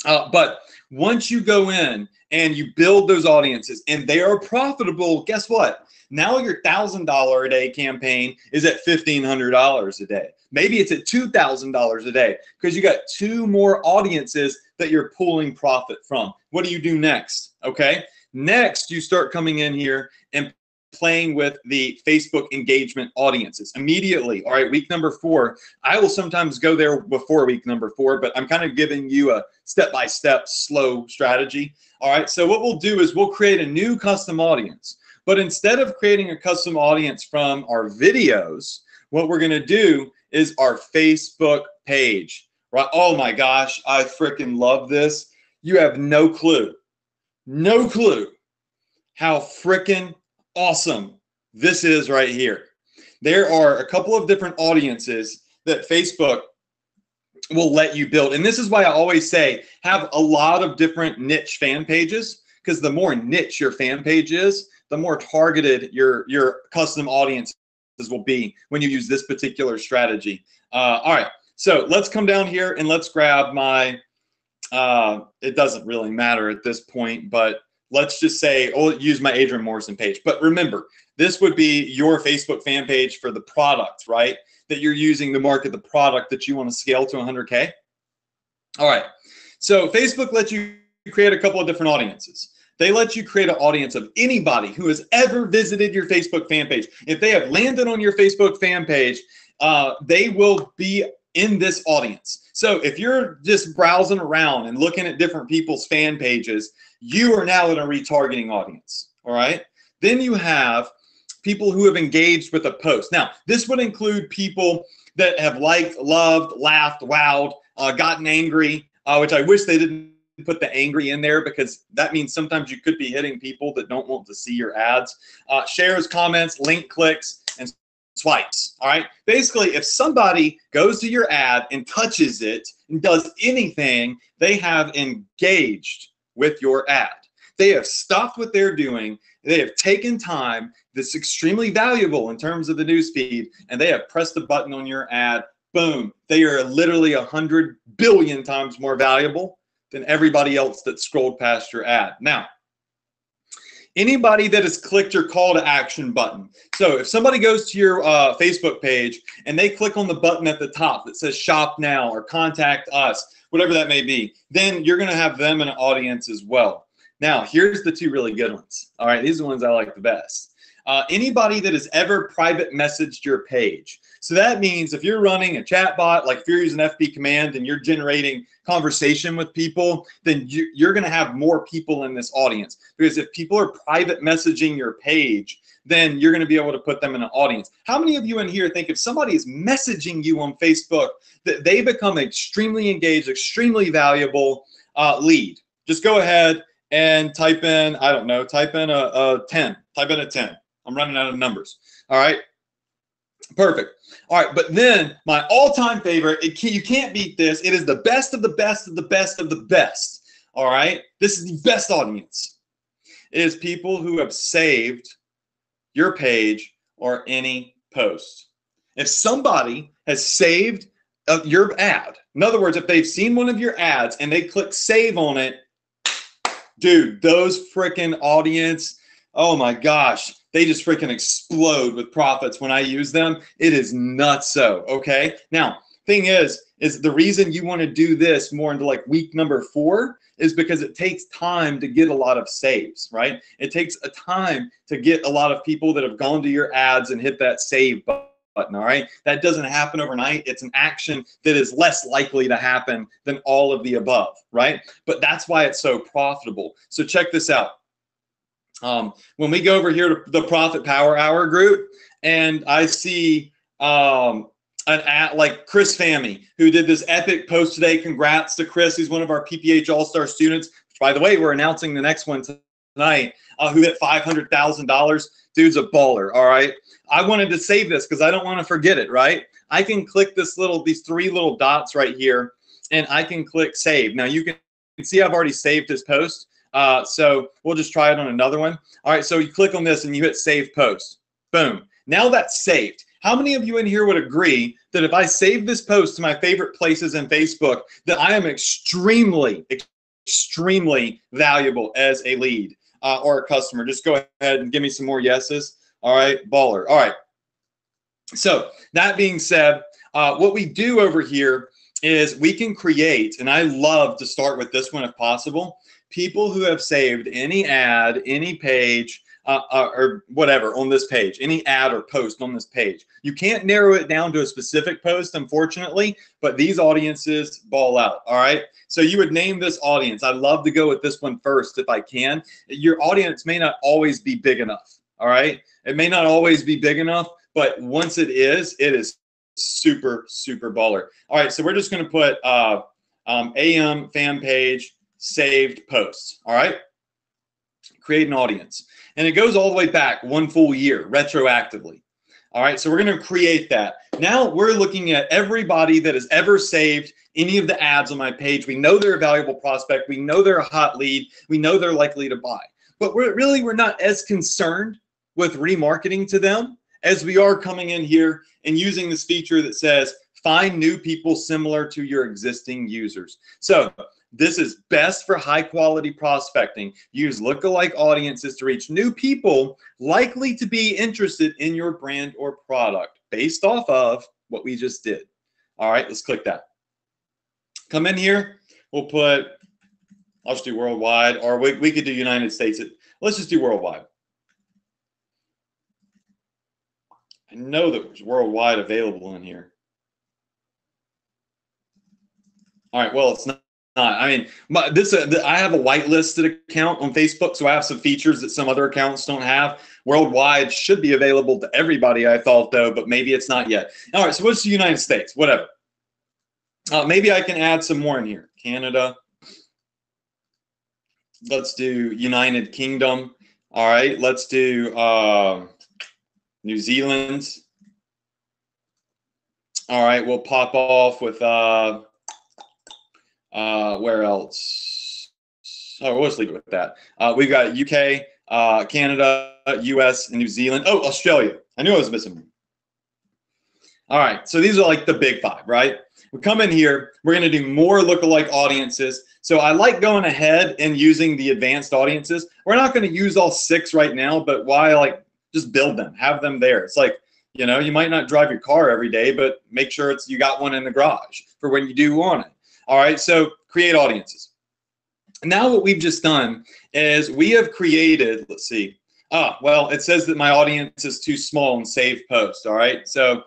But once you go in and you build those audiences and they are profitable, guess what? Now your $1,000 a day campaign is at $1,500 a day. Maybe it's at $2,000 a day because you got 2 more audiences that you're pulling profit from. What do you do next? Okay. Next, you start coming in here and playing with the Facebook engagement audiences immediately. All right, week number 4. I will sometimes go there before week number 4, but I'm kind of giving you a step-by-step slow strategy. All right, so what we'll do is we'll create a new custom audience. But instead of creating a custom audience from our videos, what we're going to do is our Facebook page. Right? Oh my gosh, I freaking love this. You have no clue how freaking awesome this is right here. There are a couple of different audiences that Facebook will let you build. And this is why I always say have a lot of different niche fan pages, because the more niche your fan page is, the more targeted your custom audiences will be when you use this particular strategy. All right, so let's come down here and let's grab my, it doesn't really matter at this point, but let's just say, use my Adrian Morrison page. But remember, this would be your Facebook fan page for the product, right? That you're using to market the product that you want to scale to 100K. All right. So Facebook lets you create a couple of different audiences. They let you create an audience of anybody who has ever visited your Facebook fan page. If they have landed on your Facebook fan page, they will be in this audience. So if you're just browsing around and looking at different people's fan pages, you are now in a retargeting audience, all right? Then you have people who have engaged with a post. Now, this would include people that have liked, loved, laughed, wowed, gotten angry, which I wish they didn't put the angry in there, because that means sometimes you could be hitting people that don't want to see your ads. Shares, comments, link clicks, and swipes. All right. Basically, if somebody goes to your ad and touches it and does anything, they have engaged with your ad. They have stopped what they're doing. They have taken time that's extremely valuable in terms of the newsfeed, and they have pressed the button on your ad. Boom. They are literally 100 billion times more valuable than everybody else that scrolled past your ad. Now, anybody that has clicked your call to action button. So if somebody goes to your Facebook page and they click on the button at the top that says shop now or contact us, whatever that may be, then you're going to have them in an audience as well. Now, here's the two really good ones. All right, these are the ones I like the best. Anybody that has ever private messaged your page. So that means if you're running a chat bot, like if you're using FB Command and you're generating conversation with people, then you're going to have more people in this audience. Because if people are private messaging your page, then you're going to be able to put them in an audience. How many of you in here think if somebody is messaging you on Facebook, that they become extremely engaged, extremely valuable lead? Just go ahead and type in, I don't know, type in a 10. Type in a 10. I'm running out of numbers. All right. Perfect. All right. But then my all-time favorite, you can't beat this. It is the best of the best of the best of the best. All right. This is the best audience. It is people who have saved your page or any post. If somebody has saved your ad, in other words, if they've seen one of your ads and they click save on it, dude, those freaking audience, oh my gosh, they just freaking explode with profits when I use them. It is nuts. So, okay. Now, thing is the reason you want to do this more into like week number 4 is because it takes time to get a lot of saves, right? It takes a time to get a lot of people that have gone to your ads and hit that save button, all right? That doesn't happen overnight. It's an action that is less likely to happen than all of the above, right? But that's why it's so profitable. So check this out. When we go over here to the Profit Power Hour group, and I see an ad like Chris Fammy, who did this epic post today. Congrats to Chris. He's one of our PPH All-Star students. By the way, we're announcing the next one tonight, who hit $500,000. Dude's a baller, all right? I wanted to save this because I don't want to forget it, right? I can click these 3 little dots right here, and I can click save. Now, you can see I've already saved his post. So we'll just try it on another one. All right, so you click on this and you hit save post. Boom. Now that's saved. How many of you in here would agree that if I save this post to my favorite places in Facebook, that I am extremely, extremely valuable as a lead or a customer? Just go ahead and give me some more yeses. All right, baller. All right. So that being said, what we do over here is we can create, and I love to start with this one if possible, people who have saved any ad, any page, or whatever on this page, any ad or post on this page. You can't narrow it down to a specific post, unfortunately, but these audiences ball out, all right? So you would name this audience. I'd love to go with this one first if I can. Your audience may not always be big enough, all right? It may not always be big enough, but once it is super, super baller. All right, so we're just gonna put AM fan page, saved posts, all right? Create an audience. And it goes all the way back 1 full year, retroactively. All right, so we're gonna create that. Now we're looking at everybody that has ever saved any of the ads on my page. We know they're a valuable prospect. We know they're a hot lead. We know they're likely to buy. But we're not as concerned with remarketing to them as we are coming in here and using this feature that says, find new people similar to your existing users. So this is best for high quality prospecting. Use lookalike audiences to reach new people likely to be interested in your brand or product based off of what we just did. All right, let's click that. Come in here. We'll put, I'll just do worldwide, or we could do United States. Let's just do worldwide. I know that there's worldwide available in here. All right, well, it's I mean, I have a whitelisted account on Facebook, so I have some features that some other accounts don't have. Worldwide should be available to everybody, I thought, though, but maybe it's not yet. All right, so what's the United States? Whatever. Maybe I can add some more in here. Canada. Let's do United Kingdom. All right, let's do New Zealand. All right, we'll pop off with where else? Oh, we'll just leave it with that. We've got UK, Canada, US, and New Zealand. Oh, Australia. I knew I was missing one. All right, so these are like the big five, right? We come in here, we're going to do more lookalike audiences. So I like going ahead and using the advanced audiences. We're not going to use all 6 right now, but why, like, just build them, have them there. It's like, you know, you might not drive your car every day, but make sure you got one in the garage for when you do want it. All right, so create audiences. Now what we've just done is we have created, let's see. Well, it says that my audience is too small and save post. All right, so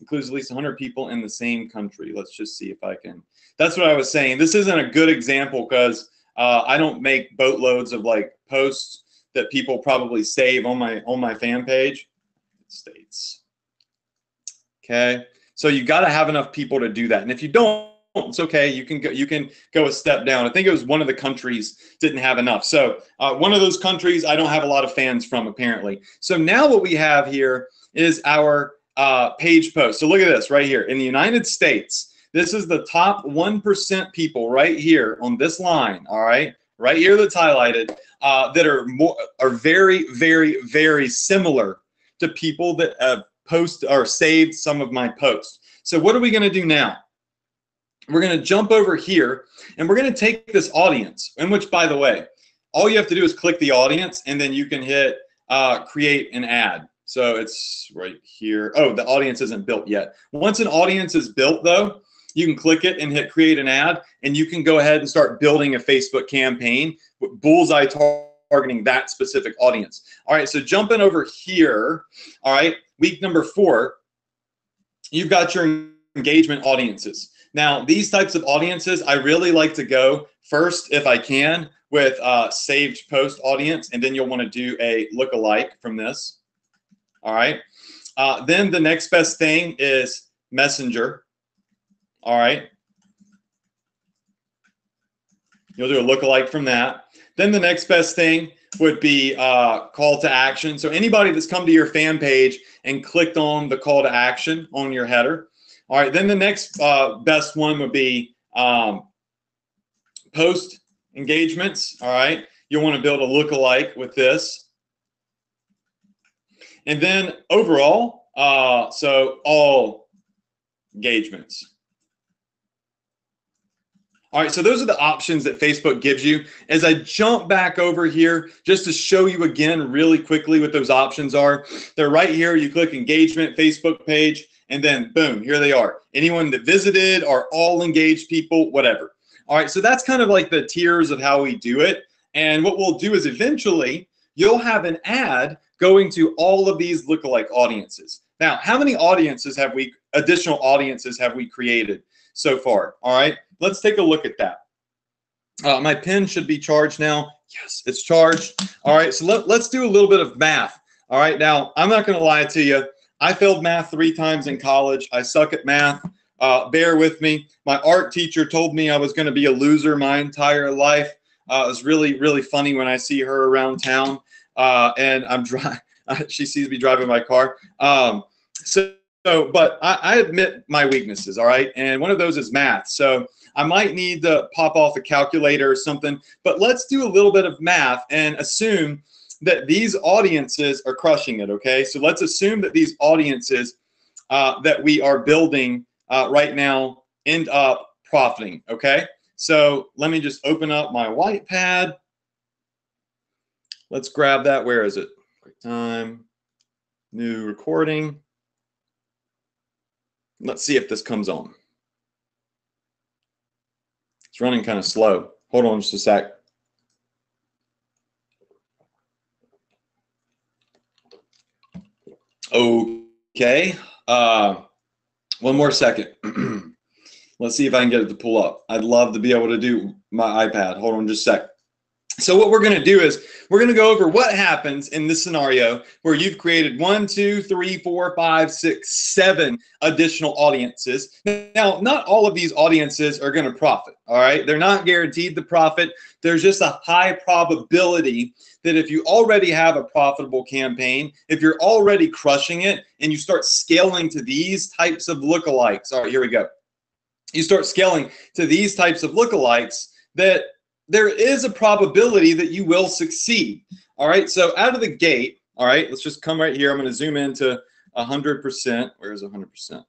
includes at least 100 people in the same country. Let's just see if I can. That's what I was saying. This isn't a good example because I don't make boatloads of like posts that people probably save on my fan page. States. Okay, so you got to have enough people to do that, and if you don't, it's okay. You can go a step down. I think it was one of the countries didn't have enough. So one of those countries I don't have a lot of fans from apparently. So now what we have here is our page post. So look at this right here in the United States. This is the top 1% people right here on this line. All right, right here that's highlighted that are very, very, very similar to people that have posted or saved some of my posts. So what are we going to do now? We're going to jump over here and we're going to take this audience, in which, by the way, all you have to do is click the audience and then you can hit create an ad. So it's right here. Oh, the audience isn't built yet. Once an audience is built, though, you can click it and hit create an ad, and you can go ahead and start building a Facebook campaign with bullseye targeting that specific audience. All right, so jumping over here, all right, week number 4, you've got your engagement audiences. Now, these types of audiences, I really like to go first, if I can, with saved post audience, and then you'll want to do a lookalike from this. All right. Then the next best thing is Messenger. All right. You'll do a lookalike from that. Then the next best thing would be call to action. So anybody that's come to your fan page and clicked on the call to action on your header. All right. Then the next best one would be post engagements. All right. You'll want to build a lookalike with this. And then overall, so all engagements. All right, so those are the options that Facebook gives you. As I jump back over here, just to show you again really quickly what those options are. They're right here. You click engagement, Facebook page, and then boom, here they are. Anyone that visited or all engaged people, whatever. All right, so that's kind of like the tiers of how we do it. And what we'll do is eventually you'll have an ad going to all of these lookalike audiences. Now, how many additional audiences have we created so far? All right, let's take a look at that. My pen should be charged now. Yes, it's charged. All right, so let's do a little bit of math. All right, now, I'm not going to lie to you. I failed math 3 times in college. I suck at math. Bear with me. My art teacher told me I was going to be a loser my entire life. It was really, really funny when I see her around town. And she sees me driving my car. But I admit my weaknesses, all right? And one of those is math. So I might need to pop off a calculator or something. But let's do a little bit of math and assume that these audiences are crushing it, okay? So let's assume that these audiences that we are building right now end up profiting, okay? So let me just open up my white pad. Let's grab that. Where is it? Quick time. New recording. Let's see if this comes on. It's running kind of slow. Hold on just a sec. Okay. One more second. Let's see if I can get it to pull up. I'd love to be able to do my iPad. Hold on just a sec. So what we're going to do is we're going to go over what happens in this scenario where you've created 1, 2, 3, 4, 5, 6, 7 additional audiences. Now, not all of these audiences are going to profit, all right? They're not guaranteed to profit. There's just a high probability that if you already have a profitable campaign, if you're already crushing it and you start scaling to these types of lookalikes, all right, here we go. You start scaling to these types of lookalikes that there is a probability that you will succeed. All right, so out of the gate, all right, let's just come right here. I'm going to zoom into 100%. Where's 100%?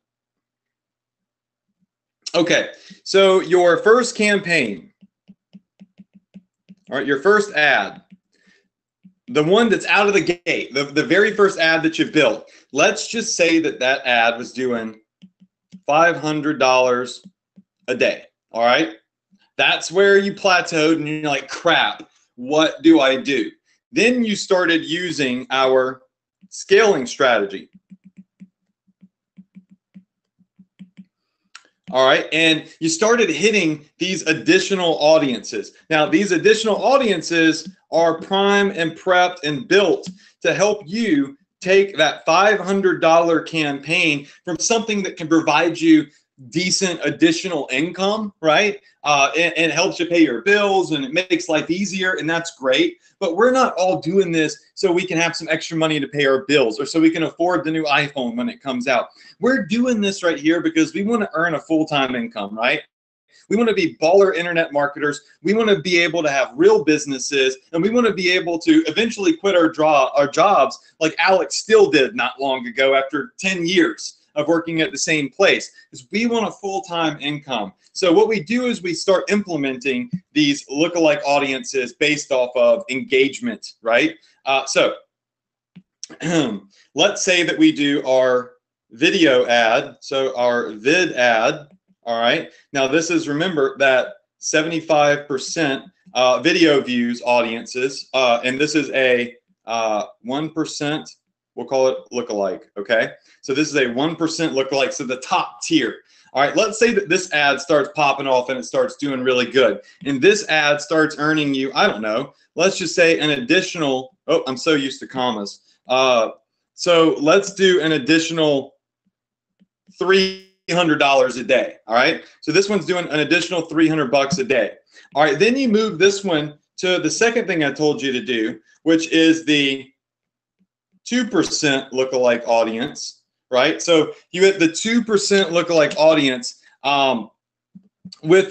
Okay, so your first campaign, all right, your first ad, the one that's out of the gate, the very first ad that you built, let's just say that that ad was doing $500 a day, all right? That's where you plateaued and you're like, crap, what do I do? Then you started using our scaling strategy. All right, and you started hitting these additional audiences. Now, these additional audiences are primed and prepped and built to help you take that $500 campaign from something that can provide you decent additional income, right? And it helps you pay your bills and it makes life easier, and that's great. But we're not all doing this so we can have some extra money to pay our bills or so we can afford the new iPhone when it comes out. We're doing this right here because we want to earn a full-time income, right? We want to be baller internet marketers. We want to be able to have real businesses, and we want to be able to eventually quit our jobs like Alex still did not long ago after 10 years of working at the same place, because we want a full-time income. So what we do is we start implementing these lookalike audiences based off of engagement, right? So let's say that we do our video ad, so our vid ad, all right? Now this is, remember that 75% video views audiences, and this is a 1%, we'll call it lookalike, okay? So this is a 1% lookalike, so the top tier. All right, let's say that this ad starts popping off and it starts doing really good. And this ad starts earning you, I don't know, let's just say an additional, oh, I'm so used to commas. So let's do an additional $300 a day, all right? So this one's doing an additional $300 a day. All right, then you move this one to the second thing I told you to do, which is the 2% lookalike audience. Right, so you hit the 2% lookalike audience with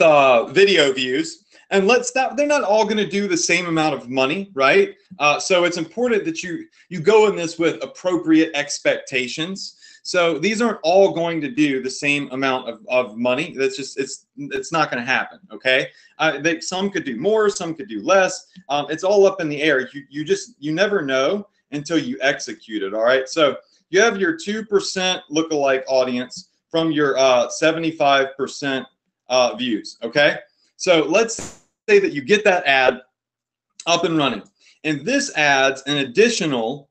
video views, and they're not all going to do the same amount of money, right? So it's important that you go in this with appropriate expectations. So these aren't all going to do the same amount of money. That's just it's not going to happen. Okay, some could do more, some could do less. It's all up in the air. You never know until you execute it. All right, so you have your 2% lookalike audience from your 75% views, okay? So let's say that you get that ad up and running, and this adds an additional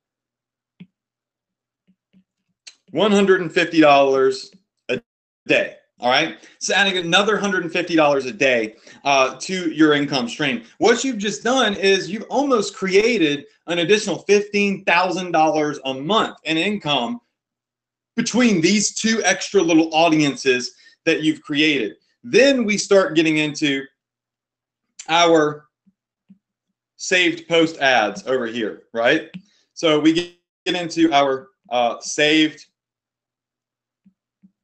$150 a day, all right? So adding another $150 a day to your income stream. What you've just done is you've almost created an additional $15,000 a month in income between these two extra little audiences that you've created. Then we start getting into our saved post ads over here, right? So we get into our saved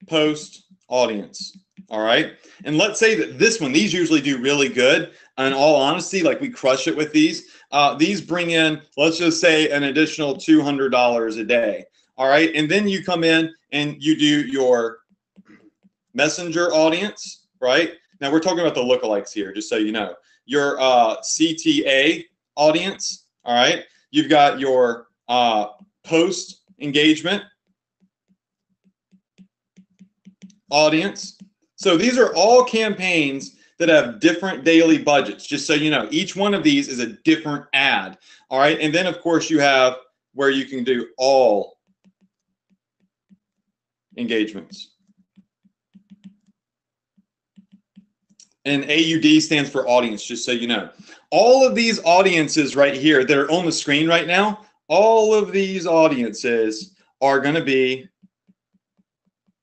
post audience, all right? And let's say that this one, these usually do really good. In all honesty, like we crush it with these. These bring in, let's just say, an additional $200 a day, all right? And then you come in and you do your messenger audience, right? Now we're talking about the lookalikes here, just so you know. Your CTA audience, all right? You've got your post engagement audience. So these are all campaigns that have different daily budgets, just so you know. Each one of these is a different ad, all right? And then, of course, you have where you can do all engagements. And AUD stands for audience, just so you know. All of these audiences right here that are on the screen right now, all of these audiences are going to be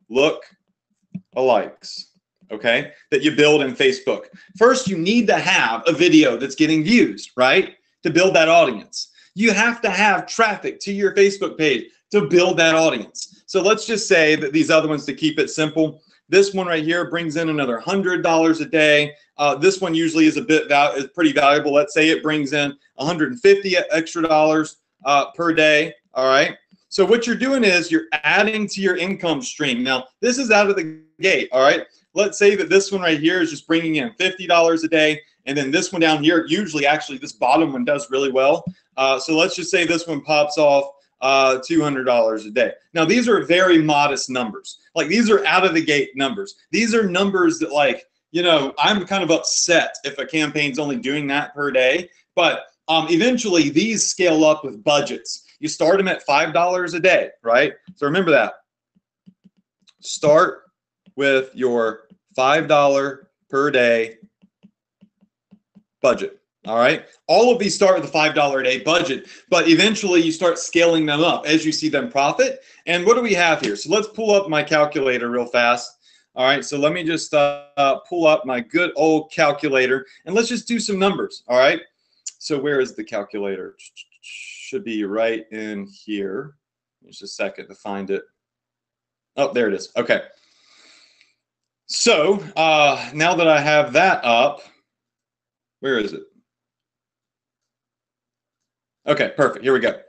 look-alikes, okay, that you build in Facebook. First, you need to have a video that's getting views, right, to build that audience. You have to have traffic to your Facebook page to build that audience. So let's just say that these other ones, to keep it simple, this one right here brings in another $100 a day. This one usually is is pretty valuable. Let's say it brings in 150 extra dollars per day. All right. So what you're doing is you're adding to your income stream. Now, this is out of the gate. All right. Let's say that this one right here is just bringing in $50 a day. And then this one down here, usually actually this bottom one does really well. So let's just say this one pops off $200 a day. Now, these are very modest numbers. Like, these are out of the gate numbers. These are numbers that, like, you know, I'm kind of upset if a campaign's only doing that per day. But eventually, these scale up with budgets. You start them at $5 a day, right? So remember that. Start with your $5 per day budget. All right. All of these start with a $5 a day budget, but eventually you start scaling them up as you see them profit. And what do we have here? So let's pull up my calculator real fast. All right. So let me just pull up my good old calculator and let's just do some numbers. All right. So where is the calculator? Should be right in here. Just a second to find it. Oh, there it is. Okay. So now that I have that up, where is it? Okay, perfect. Here we go.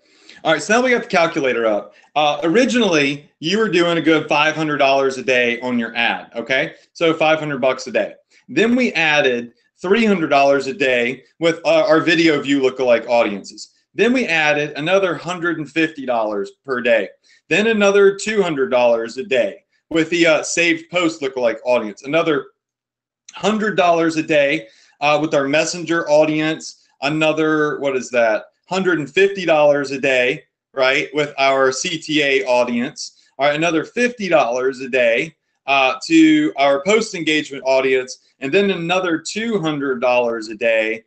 All right, so now we got the calculator up. Originally, you were doing a good $500 a day on your ad, okay? So $500 a day. Then we added $300 a day with our video view lookalike audiences. Then we added another $150 per day. Then another $200 a day with the saved post lookalike audience. Another $100 a day with our messenger audience. Another, what is that? $150 a day, right, with our CTA audience. All right, another $50 a day to our post engagement audience, and then another $200 a day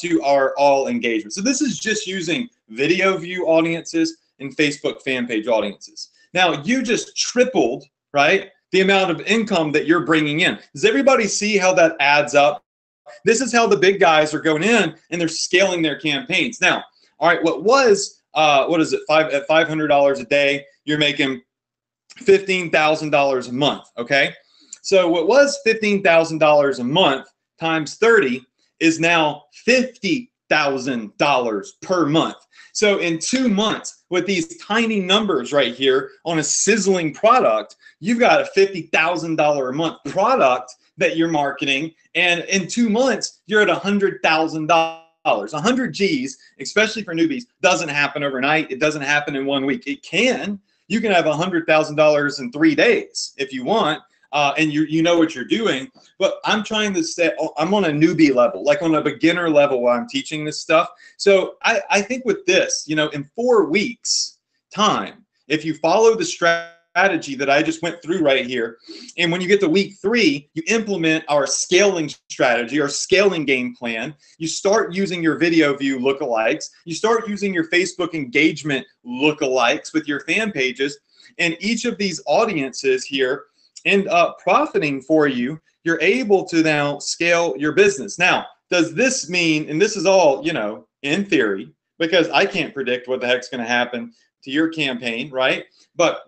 to our all engagement. So this is just using video view audiences and Facebook fan page audiences. Now, you just tripled, right, the amount of income that you're bringing in. Does everybody see how that adds up? This is how the big guys are going in and they're scaling their campaigns. Now, all right, what is it, at $500 a day, you're making $15,000 a month, okay? So what was $15,000 a month times 30 is now $50,000 per month. So in 2 months, with these tiny numbers right here on a sizzling product, you've got a $50,000 a month product that you're marketing, and in 2 months, you're at $100,000. 100 G's, especially for newbies, doesn't happen overnight. It doesn't happen in 1 week. It can. You can have $100,000 in 3 days if you want, and you know what you're doing. But I'm trying to say, I'm on a newbie level, like on a beginner level while I'm teaching this stuff. So I think with this, you know, in 4 weeks time, if you follow the strategy that I just went through right here, and when you get to week 3, you implement our scaling strategy, our scaling game plan. You start using your video view lookalikes. You start using your Facebook engagement lookalikes with your fan pages, and each of these audiences here end up profiting for you. You're able to now scale your business. Now, does this mean, and this is all, you know, in theory, because I can't predict what the heck's going to happen to your campaign, right? But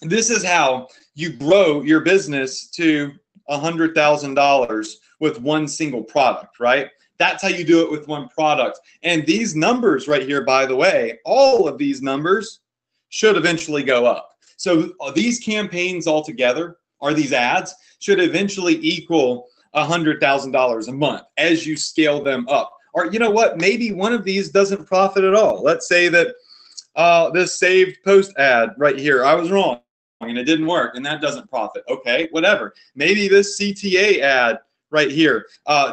this is how you grow your business to $100,000 with one single product, right? That's how you do it with one product. And these numbers right here, by the way, all of these numbers should eventually go up. So these campaigns altogether, or these ads, should eventually equal $100,000 a month as you scale them up. Or you know what? Maybe one of these doesn't profit at all. Let's say that this saved post ad right here, I was wrong and it didn't work, and that doesn't profit. Okay, whatever. Maybe this CTA ad right here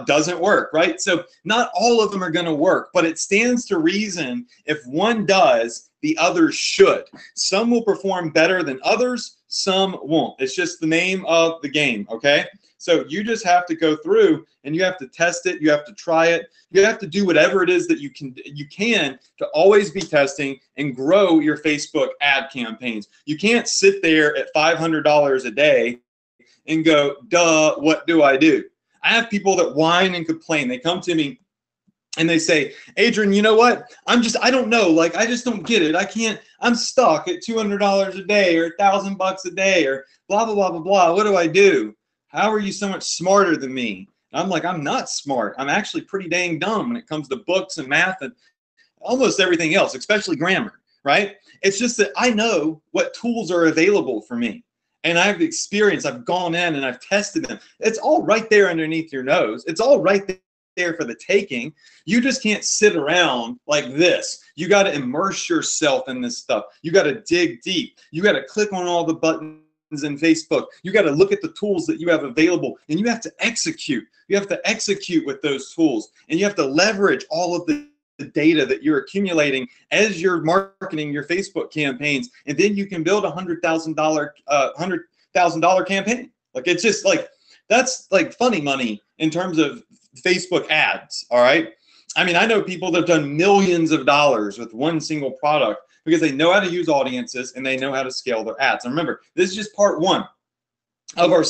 doesn't work, right? So not all of them are going to work, but it stands to reason if one does, the others should. Some will perform better than others. some won't. It's just the name of the game, okay? So you just have to go through and you have to test it. You have to try it. You have to do whatever it is that you can to always be testing and grow your Facebook ad campaigns. You can't sit there at $500 a day and go, duh, what do I do? I have people that whine and complain. They come to me and they say, Adrian, you know what? I don't know. Like, I just don't get it. I'm stuck at $200 a day or $1,000 a day or blah, blah, blah, blah, blah. What do I do? How are you so much smarter than me? And I'm like, I'm not smart. I'm actually pretty dang dumb when it comes to books and math and almost everything else, especially grammar, right? It's just that I know what tools are available for me. And I've experienced, I've gone in and I've tested them. It's all right there underneath your nose. It's all right there for the taking. You just can't sit around like this. You got to immerse yourself in this stuff. You got to dig deep. You got to click on all the buttons in Facebook. You got to look at the tools that you have available and you have to execute. You have to execute with those tools and you have to leverage all of the data that you're accumulating as you're marketing your Facebook campaigns, and then you can build a $100,000 campaign. Like, it's just like, that's like funny money in terms of Facebook ads. All right. I mean, I know people that have done millions of dollars with one single product because they know how to use audiences and they know how to scale their ads. And remember, this is just part one of our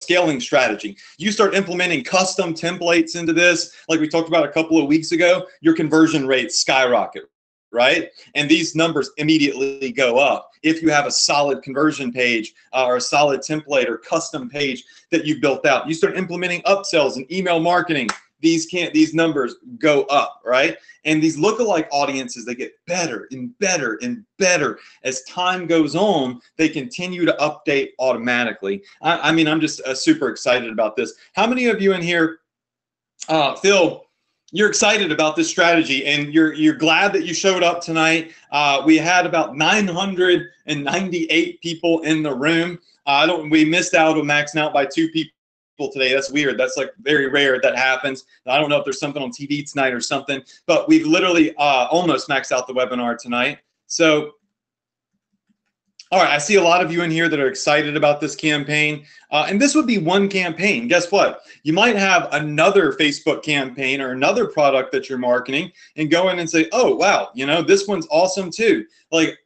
scaling strategy. You start implementing custom templates into this, like we talked about a couple of weeks ago, your conversion rates skyrocket, right? And these numbers immediately go up if you have a solid conversion page or a solid template or custom page that you built out. You start implementing upsells and email marketing. These numbers go up, right? And these lookalike audiences, they get better and better and better as time goes on. They continue to update automatically. I mean, I'm just super excited about this. How many of you in here, Phil, you're excited about this strategy and you're glad that you showed up tonight? We had about 998 people in the room. We missed out on maxing out by 2 people today. That's weird. That's like very rare that happens. I don't know if there's something on TV tonight or something, but we've literally almost maxed out the webinar tonight. So, all right, I see a lot of you in here that are excited about this campaign. And this would be one campaign. Guess what? You might have another Facebook campaign or another product that you're marketing and go in and say, oh, wow, you know, this one's awesome too. Like,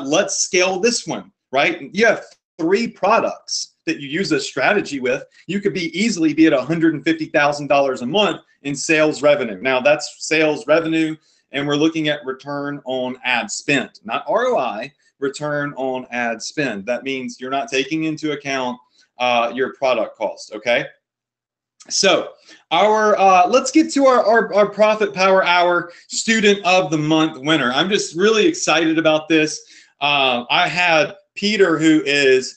let's scale this one, right? You have 3 products that you use this strategy with. You could easily be at $150,000 a month in sales revenue. Now that's sales revenue, and we're looking at return on ad spend, not ROI, return on ad spend. That means you're not taking into account your product cost, okay? So let's get to our Profit Power Hour Student of the Month winner. I'm just really excited about this. I had Peter, who is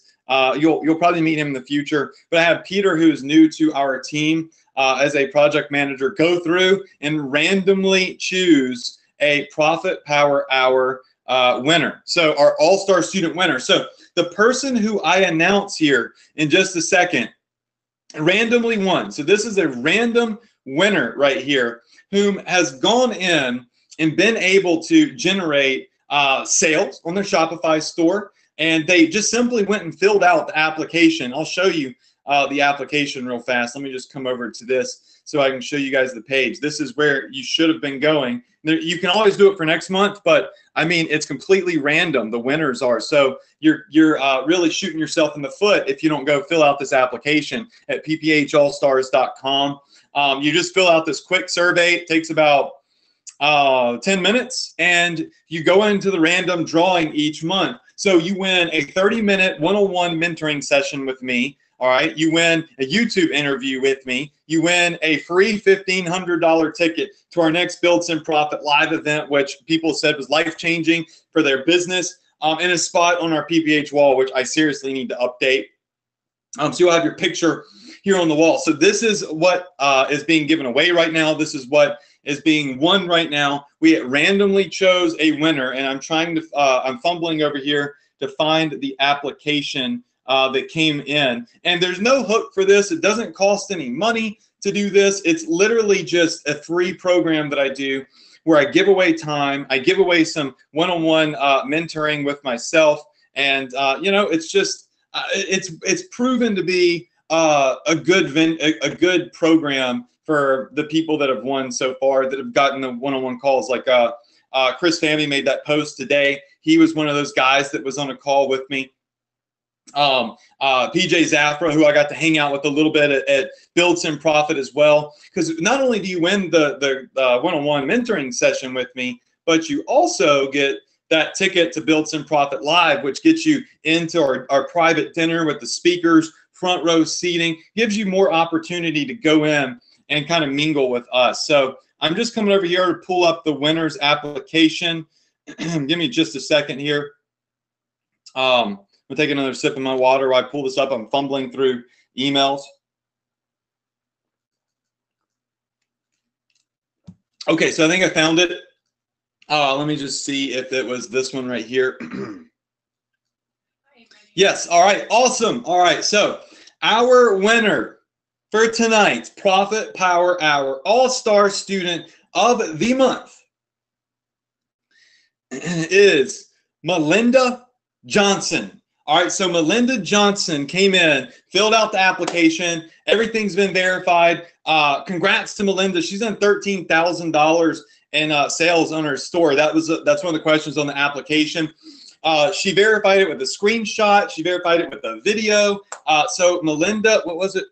you'll probably meet him in the future, but I have Peter, who's new to our team as a project manager, go through and randomly choose a Profit Power Hour winner. So our all-star student winner. So the person who I announce here in just a second randomly won. So this is a random winner right here whom has gone in and been able to generate sales on their Shopify store. And they just simply went and filled out the application. I'll show you the application real fast. Let me just come over to this so I can show you guys the page. This is where you should have been going. You can always do it for next month, but I mean, it's completely random. The winners are. So you're really shooting yourself in the foot if you don't go fill out this application at pphallstars.com. You just fill out this quick survey. It takes about 10 minutes, and you go into the random drawing each month. So you win a 30-minute one-on-one mentoring session with me. All right. You win a YouTube interview with me. You win a free $1,500 ticket to our next Build Sim Profit live event, which people said was life-changing for their business, and a spot on our PPH wall, which I seriously need to update. So you'll have your picture here on the wall. So this is what is being given away right now. This is what is being won right now. We randomly chose a winner, and I'm fumbling over here to find the application that came in. And there's no hook for this. It doesn't cost any money to do this. It's literally just a free program that I do where I give away time. I give away some one-on-one mentoring with myself And you know, it's just it's proven to be a good program for the people that have won so far, that have gotten the one-on-one calls. Like Chris Fammy made that post today. He was one of those guys that was on a call with me. PJ Zafra, who I got to hang out with a little bit at Builds and Profit as well. Because not only do you win the one-on-one mentoring session with me, but you also get that ticket to Builds and Profit Live, which gets you into our private dinner with the speakers, front row seating, gives you more opportunity to go in and kind of mingle with us. So I'm just coming over here to pull up the winner's application. Give me just a second here. I'm gonna take another sip of my water while I pull this up. I'm fumbling through emails. Okay, so I think I found it. Let me just see if it was this one right here. Yes, all right, awesome. All right, so our winner for tonight's Profit Power Hour All-Star Student of the Month is Melinda Johnson. All right, so Melinda Johnson came in, filled out the application. Everything's been verified. Congrats to Melinda. She's done $13,000 in sales on her store. that's one of the questions on the application. She verified it with a screenshot. She verified it with a video. So Melinda, what was it?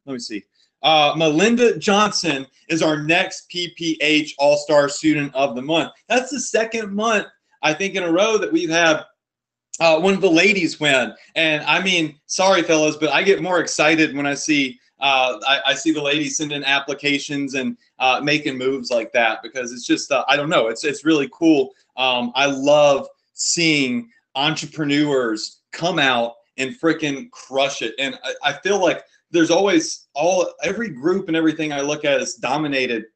Let me see. Melinda Johnson is our next PPH All-Star Student of the Month. That's the second month, I think, in a row that we've had one of the ladies win. And I mean, sorry, fellas, but I get more excited when I see I see the ladies sending applications and making moves like that, because it's just, I don't know, it's really cool. I love seeing entrepreneurs come out and freaking crush it. And I feel like there's always every group and everything I look at is dominated.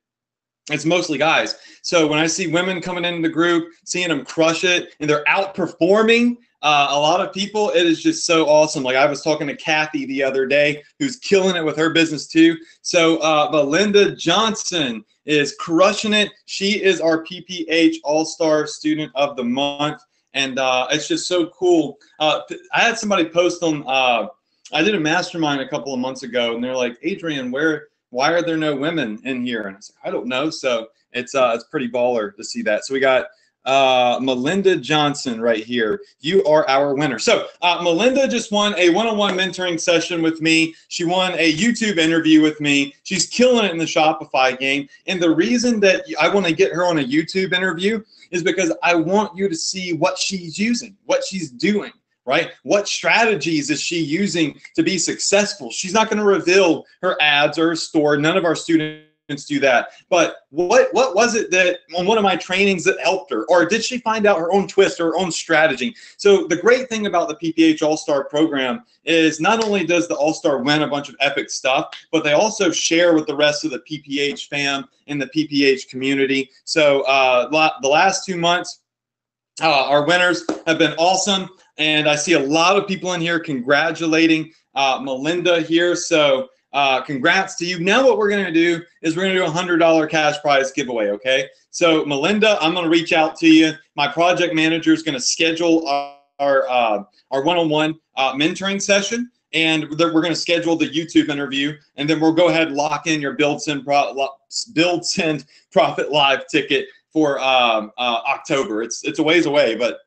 It's mostly guys. So when I see women coming into the group, seeing them crush it, and they're outperforming a lot of people, it is just so awesome. Like I was talking to Kathy the other day, who's killing it with her business too. So Melinda Johnson is crushing it. She is our PPH All-Star Student of the Month. And it's just so cool. I had somebody post on, I did a mastermind a couple of months ago, and they're like, Adrian, why are there no women in here? And I was like, I don't know. So it's pretty baller to see that. So we got Melinda Johnson right here. You are our winner. So Melinda just won a one-on-one mentoring session with me. She won a YouTube interview with me. She's killing it in the Shopify game. And the reason that I want to get her on a YouTube interview is because I want you to see what she's using, what she's doing. Right? What strategies is she using to be successful? She's not going to reveal her ads or her store. None of our students do that. But what was it that on one of my trainings that helped her? Or did she find out her own twist or her own strategy? So the great thing about the PPH All-Star program is not only does the All-Star win a bunch of epic stuff, but they also share with the rest of the PPH fam and the PPH community. So the last 2 months, our winners have been awesome. And I see a lot of people in here congratulating Melinda here. So congrats to you. Now what we're going to do is we're going to do a $100 cash prize giveaway, okay? So Melinda, I'm going to reach out to you. My project manager is going to schedule our one-on-one mentoring session. And we're going to schedule the YouTube interview. And then we'll go ahead and lock in your Build, Send, Profit Live ticket for October. It's a ways away, but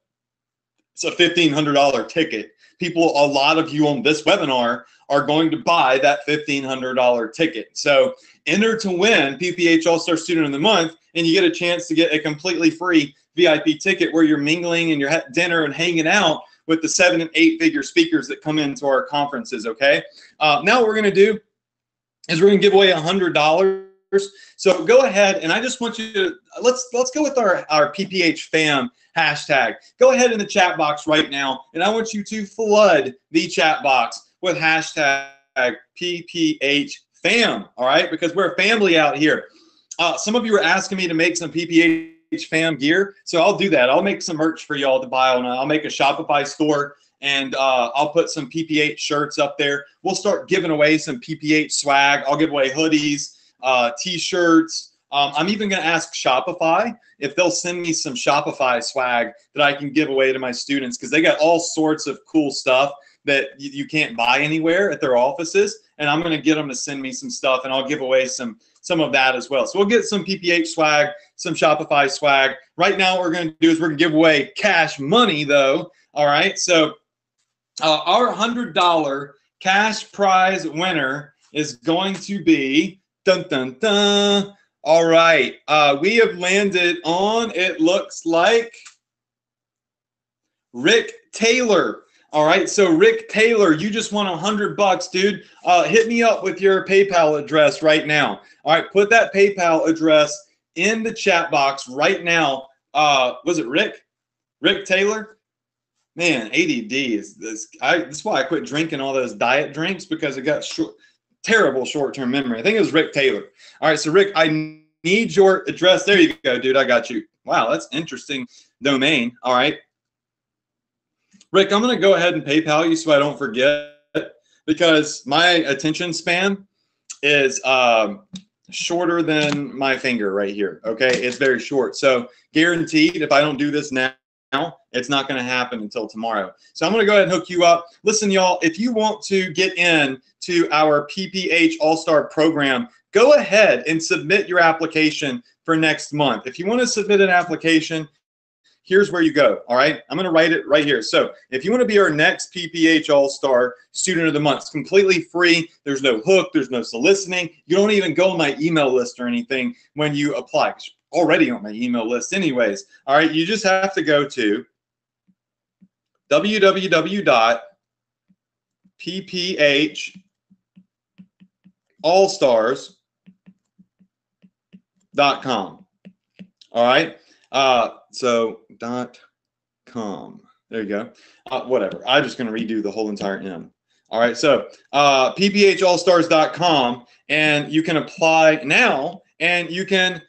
it's a $1,500 ticket. People, a lot of you on this webinar are going to buy that $1,500 ticket. So enter to win PPH All-Star Student of the Month, and you get a chance to get a completely free VIP ticket where you're mingling and you're at dinner and hanging out with the 7- and 8-figure speakers that come into our conferences, okay? Now what we're going to do is we're going to give away $100. So go ahead, and I just want you to, let's go with our PPH fam hashtag. Go ahead in the chat box right now, and I want you to flood the chat box with hashtag PPH fam, all right? Because we're a family out here. Some of you are asking me to make some PPH fam gear, so I'll do that. I'll make some merch for y'all to buy on. I'll make a Shopify store, and I'll put some PPH shirts up there. We'll start giving away some PPH swag. I'll give away hoodies, t-shirts, I'm even going to ask Shopify if they'll send me some Shopify swag that I can give away to my students, because they got all sorts of cool stuff that you can't buy anywhere at their offices. And I'm going to get them to send me some stuff, and I'll give away some of that as well. So we'll get some PPH swag, some Shopify swag. Right now what we're going to do is we're going to give away cash money, though. All right. So our $100 cash prize winner is going to be, dun, dun, dun. All right. We have landed on, it looks like, Rick Taylor. All right, so Rick Taylor, you just won $100, dude. Hit me up with your PayPal address right now. All right, put that PayPal address in the chat box right now. Was it Rick? Rick Taylor? Man, ADD is this. That's why I quit drinking all those diet drinks, because it got terrible short-term memory. I think it was Rick Taylor. All right, so Rick, I need your address. There you go, dude. I got you. Wow, that's interesting domain. All right. Rick, I'm going to go ahead and PayPal you so I don't forget, because my attention span is shorter than my finger right here. Okay, it's very short. So guaranteed, if I don't do this now, it's not going to happen until tomorrow. So I'm going to go ahead and hook you up. Listen, y'all, if you want to get in to our PPH All-Star program, go ahead and submit your application for next month. If you want to submit an application, here's where you go. All right, I'm going to write it right here. So if you want to be our next PPH All-Star Student of the Month, it's completely free. There's no hook. There's no soliciting. You don't even go on my email list or anything when you apply. You're already on my email list anyways. All right, you just have to go to www.pphaallstars.com. All right. So .com. There you go. Whatever. I'm just going to redo the whole entire M. All right. So pphaallstars.com, and you can apply now, and you can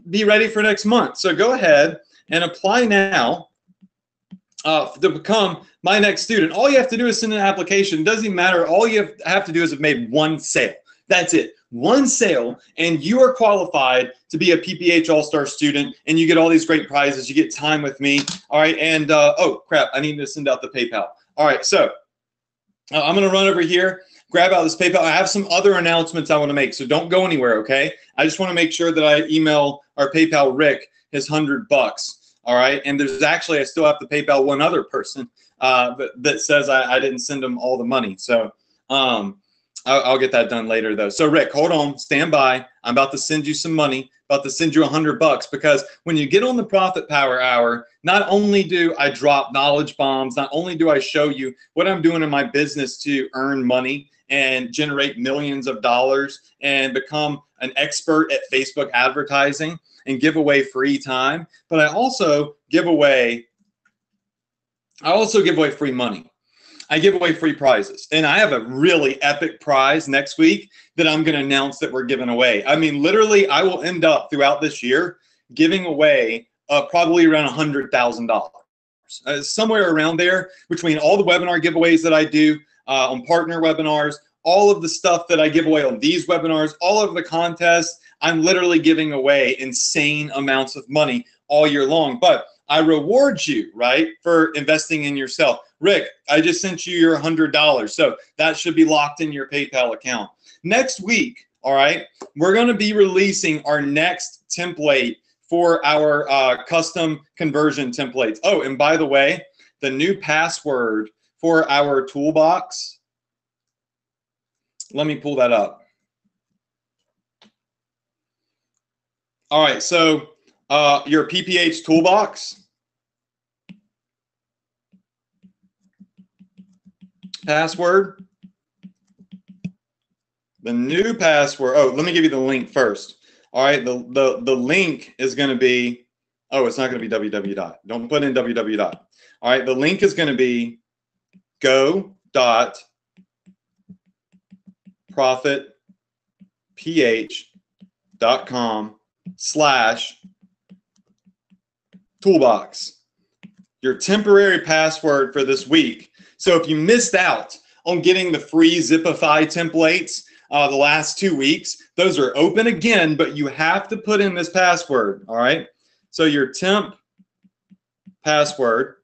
be ready for next month. So go ahead and apply now to become my next student. All you have to do is send an application. It doesn't even matter. All you have to do is have made one sale. That's it. One sale, and you are qualified to be a PPH All-Star student, and you get all these great prizes. You get time with me. All right, and oh, crap, I need to send out the PayPal. All right, so I'm going to run over here, grab out this PayPal. I have some other announcements I want to make, so don't go anywhere, okay? I just want to make sure that I email our PayPal Rick his $100. All right, and there's actually, I still have to PayPal one other person that says I didn't send them all the money. So I'll get that done later, though. So Rick, hold on, stand by. I'm about to send you some money, about to send you $100, because when you get on the Profit Power Hour, not only do I drop knowledge bombs, not only do I show you what I'm doing in my business to earn money and generate millions of dollars and become an expert at Facebook advertising and give away free time, but I also give away free money. I give away free prizes, and I have a really epic prize next week that I'm going to announce that we're giving away. I mean, literally, I will end up throughout this year giving away probably around $100,000, somewhere around there, between all the webinar giveaways that I do on partner webinars, all of the stuff that I give away on these webinars, all of the contests. I'm literally giving away insane amounts of money all year long, but I reward you, right, for investing in yourself. Rick, I just sent you your $100, so that should be locked in your PayPal account. Next week, all right, we're going to be releasing our next template for our custom conversion templates. Oh, and by the way, the new password for our toolbox, let me pull that up. All right, so your PPH toolbox password, the new password. Oh, let me give you the link first. All right, the link is going to be, oh, it's not going to be www dot. Don't put in www dot. All right, the link is going to be go.profitph.com/toolbox. Your temporary password for this week. So if you missed out on getting the free Zipify templates the last 2 weeks. Those are open again, but you have to put in this password, all right? So your temp password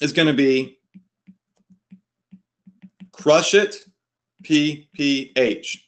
is going to be Crush It PPH.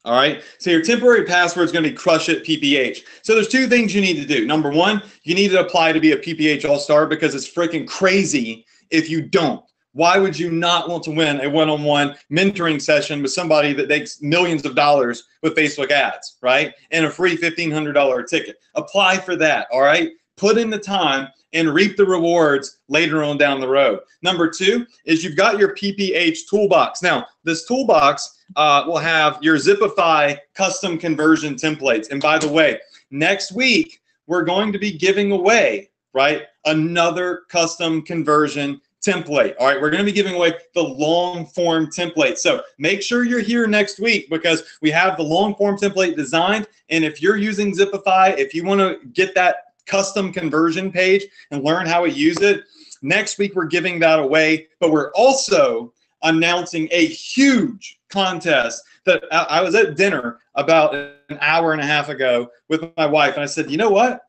All right. So your temporary password is going to be Crush It PPH. So there's 2 things you need to do. Number 1, you need to apply to be a PPH All-Star because it's freaking crazy if you don't. Why would you not want to win a one-on-one mentoring session with somebody that makes millions of dollars with Facebook ads, right? And a free $1,500 ticket. Apply for that. All right. Put in the time and reap the rewards later on down the road. Number 2 is you've got your PPH toolbox. Now, this toolbox will have your Zipify custom conversion templates. And by the way, next week, we're going to be giving away, right, another custom conversion template. All right, we're going to be giving away the long form template. So make sure you're here next week because we have the long form template designed. And if you're using Zipify, if you want to get that custom conversion page and learn how to use it, next week we're giving that away. But we're also announcing a huge contest that I was at dinner about an hour and a half ago with my wife, and I said, you know what?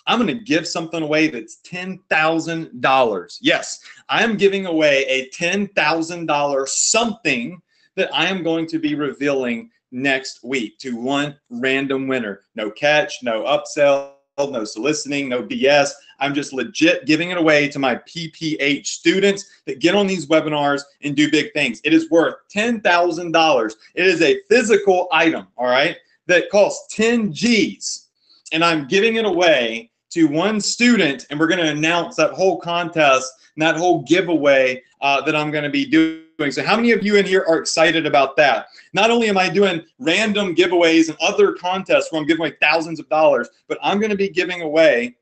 I'm going to give something away that's $10,000. Yes, I am giving away a $10,000 something that I am going to be revealing next week to one random winner. No catch, no upsell, no soliciting, no BS. I'm just legit giving it away to my PPH students that get on these webinars and do big things. It is worth $10,000. It is a physical item, all right, that costs 10 G's. And I'm giving it away to one student, and we're going to announce that whole contest and that whole giveaway that I'm going to be doing. So how many of you in here are excited about that? Not only am I doing random giveaways and other contests where I'm giving away thousands of dollars, but I'm going to be giving away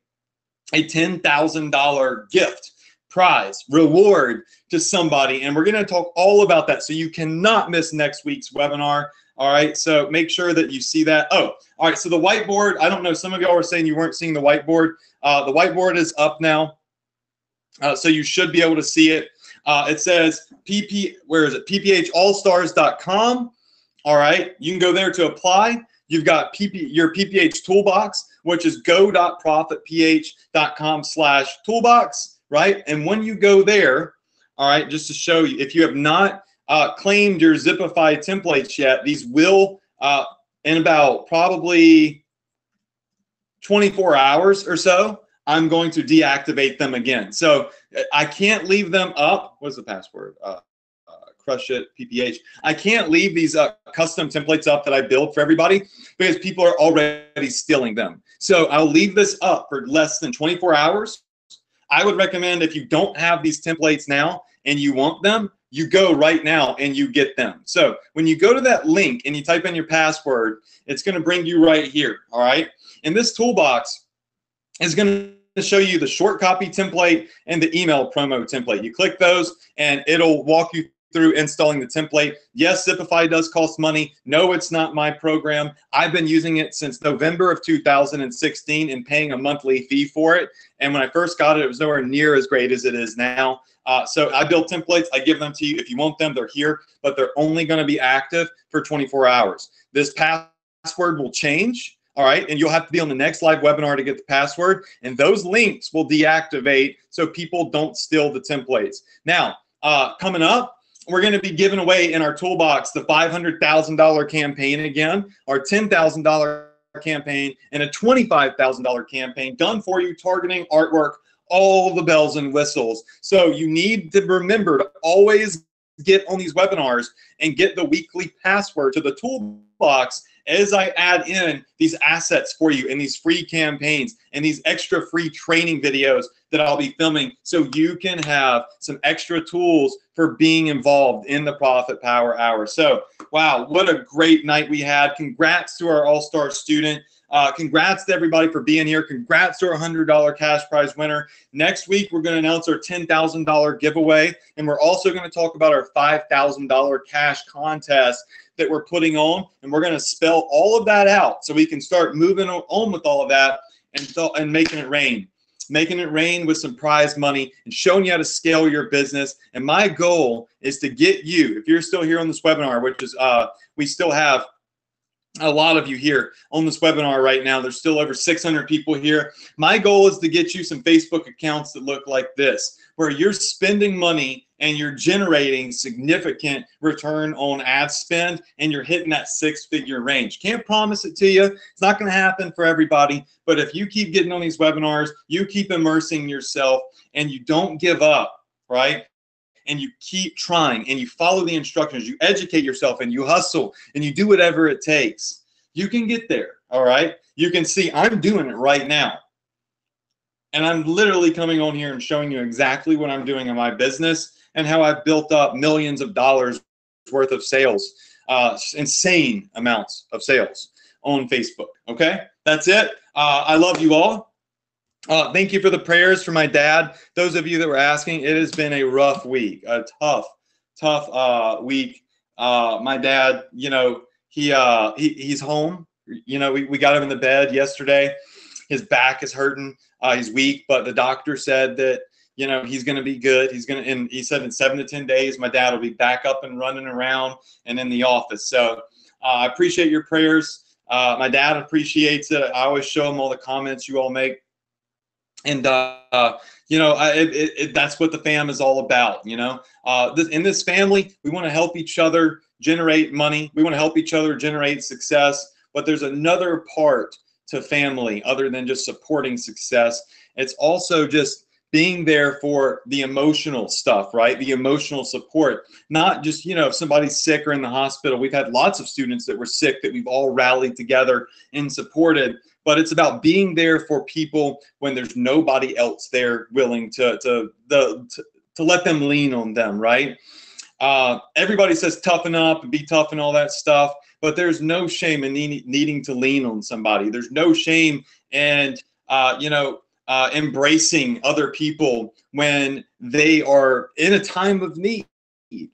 a $10,000 gift, prize, reward to somebody. And we're going to talk all about that. So you cannot miss next week's webinar. All right, so make sure that you see that. Oh, all right, so the whiteboard, I don't know, some of y'all were saying you weren't seeing the whiteboard. The whiteboard is up now, so you should be able to see it. It says PPHallstars.com. All right, you can go there to apply. You've got your PPH toolbox, which is go.profitph.com/toolbox, right? And when you go there, all right, just to show you, if you have not claimed your Zipify templates yet, these will, in about probably 24 hours or so, I'm going to deactivate them again. So I can't leave them up. What's the password? Crush It PPH. I can't leave these custom templates up that I build for everybody because people are already stealing them. So I'll leave this up for less than 24 hours. I would recommend if you don't have these templates now and you want them, you go right now and you get them. So when you go to that link and you type in your password, it's going to bring you right here. All right. And this toolbox is going to show you the short copy template and the email promo template. You click those and it'll walk you through installing the template. Yes, Zipify does cost money. No, it's not my program. I've been using it since November of 2016 and paying a monthly fee for it. And when I first got it, it was nowhere near as great as it is now. So I build templates. I give them to you. If you want them, they're here, but they're only going to be active for 24 hours. This password will change. All right, and you'll have to be on the next live webinar to get the password, and those links will deactivate so people don't steal the templates. Now, coming up, we're going to be giving away in our toolbox the $500,000 campaign again, our $10,000 campaign, and a $25,000 campaign done for you, targeting artwork, all the bells and whistles. So you need to remember to always get on these webinars and get the weekly password to the toolbox as I add in these assets for you and these free campaigns and these extra free training videos that I'll be filming so you can have some extra tools for being involved in the Profit Power Hour. So, wow, what a great night we had. Congrats to our All-Star student. Congrats to everybody for being here. Congrats to our $100 cash prize winner. Next week, we're going to announce our $10,000 giveaway, and we're also going to talk about our $5,000 cash contest that we're putting on, and we're going to spell all of that out so we can start moving on with all of that and making it rain. making it rain with some prize money, and showing you how to scale your business. And my goal is to get you, if you're still here on this webinar, which is we still have a lot of you here on this webinar right now. There's still over 600 people here. My goal is to get you some Facebook accounts that look like this, where you're spending money and you're generating significant return on ad spend, and you're hitting that 6-figure range. Can't promise it to you. It's not going to happen for everybody. But if you keep getting on these webinars, you keep immersing yourself, and you don't give up, right? And you keep trying, and you follow the instructions, you educate yourself, and you hustle, and you do whatever it takes, you can get there, all right? You can see I'm doing it right now. And I'm literally coming on here and showing you exactly what I'm doing in my business and how I've built up millions of dollars worth of sales, insane amounts of sales on Facebook, okay? That's it. I love you all. Thank you for the prayers for my dad. Those of you that were asking, it has been a rough week, a tough week. My dad, he's home. We got him in the bed yesterday. His back is hurting. He's weak, but the doctor said that, he's going to be good. And he said in 7 to 10 days, my dad will be back up and running around and in the office. So I appreciate your prayers. My dad appreciates it. I always show him all the comments you all make. And, that's what the fam is all about. In this family, we want to help each other generate money. We want to help each other generate success. But there's another part to family other than just supporting success. It's also just being there for the emotional stuff, right? The emotional support, not just, if somebody's sick or in the hospital. We've had lots of students that were sick that we've all rallied together and supported. But it's about being there for people when there's nobody else there willing to let them lean on them, right? Everybody says toughen up and be tough and all that stuff, but there's no shame in needing to lean on somebody. There's no shame in embracing other people when they are in a time of need,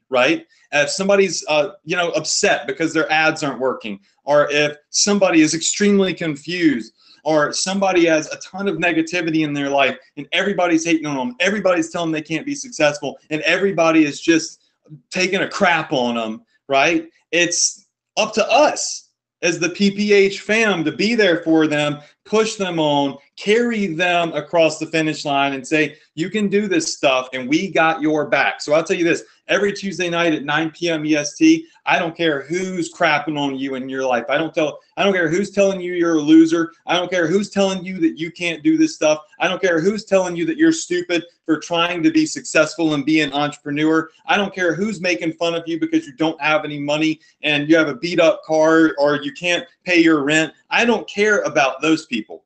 right? If somebody's upset because their ads aren't working, or if somebody is extremely confused, or somebody has a ton of negativity in their life and everybody's hating on them, everybody's telling them they can't be successful, and everybody is just taking a crap on them, right? It's up to us as the PPH fam to be there for them, push them on, carry them across the finish line, and say, you can do this stuff and we got your back. So I'll tell you this, every Tuesday night at 9 p.m. EST, I don't care who's crapping on you in your life. I don't care who's telling you you're a loser. I don't care who's telling you that you can't do this stuff. I don't care who's telling you that you're stupid for trying to be successful and be an entrepreneur. I don't care who's making fun of you because you don't have any money and you have a beat up car or you can't pay your rent. I don't care about those people,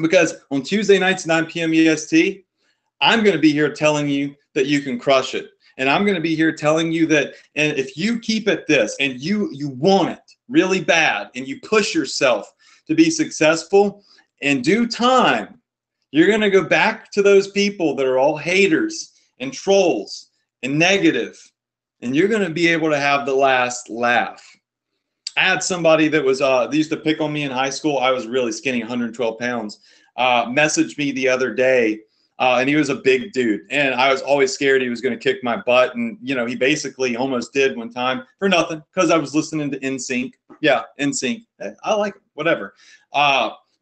because on Tuesday nights, 9 p.m. EST, I'm going to be here telling you that you can crush it. And I'm going to be here telling you that, and if you keep at this and you want it really bad and you push yourself to be successful, in due time, you're going to go back to those people that are all haters and trolls and negative, and you're going to be able to have the last laugh. I had somebody that was, they used to pick on me in high school. I was really skinny, 112 pounds, messaged me the other day. And he was a big dude, and I was always scared he was going to kick my butt. And, he basically almost did one time for nothing because I was listening to NSYNC. Yeah, NSYNC. I like it, whatever.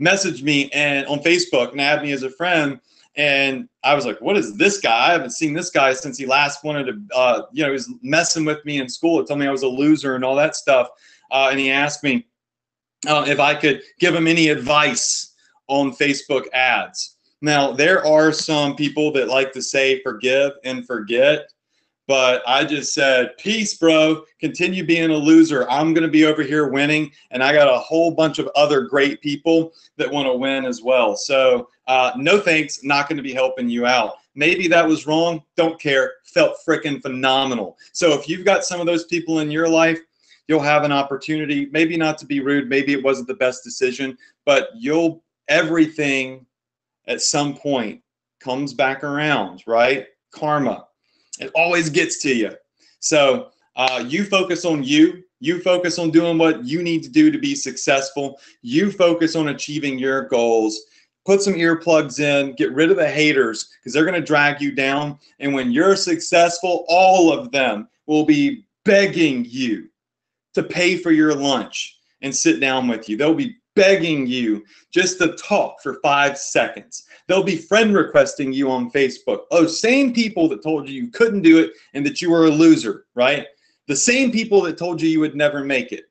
Messaged me and on Facebook and added me as a friend. And I was like, what is this guy? I haven't seen this guy since he last wanted to, he was messing with me in school. He told me I was a loser and all that stuff. And he asked me if I could give him any advice on Facebook ads. Now, there are some people that like to say forgive and forget, but I just said, peace, bro. Continue being a loser. I'm going to be over here winning, and I got a whole bunch of other great people that want to win as well. So no thanks, not going to be helping you out. Maybe that was wrong. Don't care. Felt freaking phenomenal. So if you've got some of those people in your life, you'll have an opportunity, maybe not to be rude, maybe it wasn't the best decision, but everything at some point comes back around, right? Karma. It always gets to you. So you focus on you. You focus on doing what you need to do to be successful. You focus on achieving your goals. put some earplugs in, get rid of the haters, because they're going to drag you down. And when you're successful, all of them will be begging you to pay for your lunch and sit down with you. They'll be begging you just to talk for 5 seconds. They'll be friend requesting you on Facebook. Oh, same people that told you you couldn't do it and that you were a loser, right? The same people that told you you would never make it.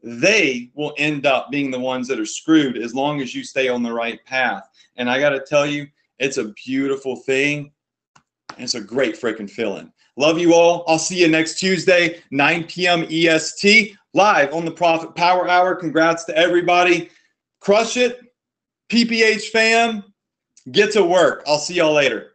They will end up being the ones that are screwed as long as you stay on the right path. And I got to tell you, it's a beautiful thing. It's a great freaking feeling. Love you all. I'll see you next Tuesday, 9 p.m. EST, live on the Profit Power Hour. Congrats to everybody. Crush it. PPH fam, get to work. I'll see y'all later.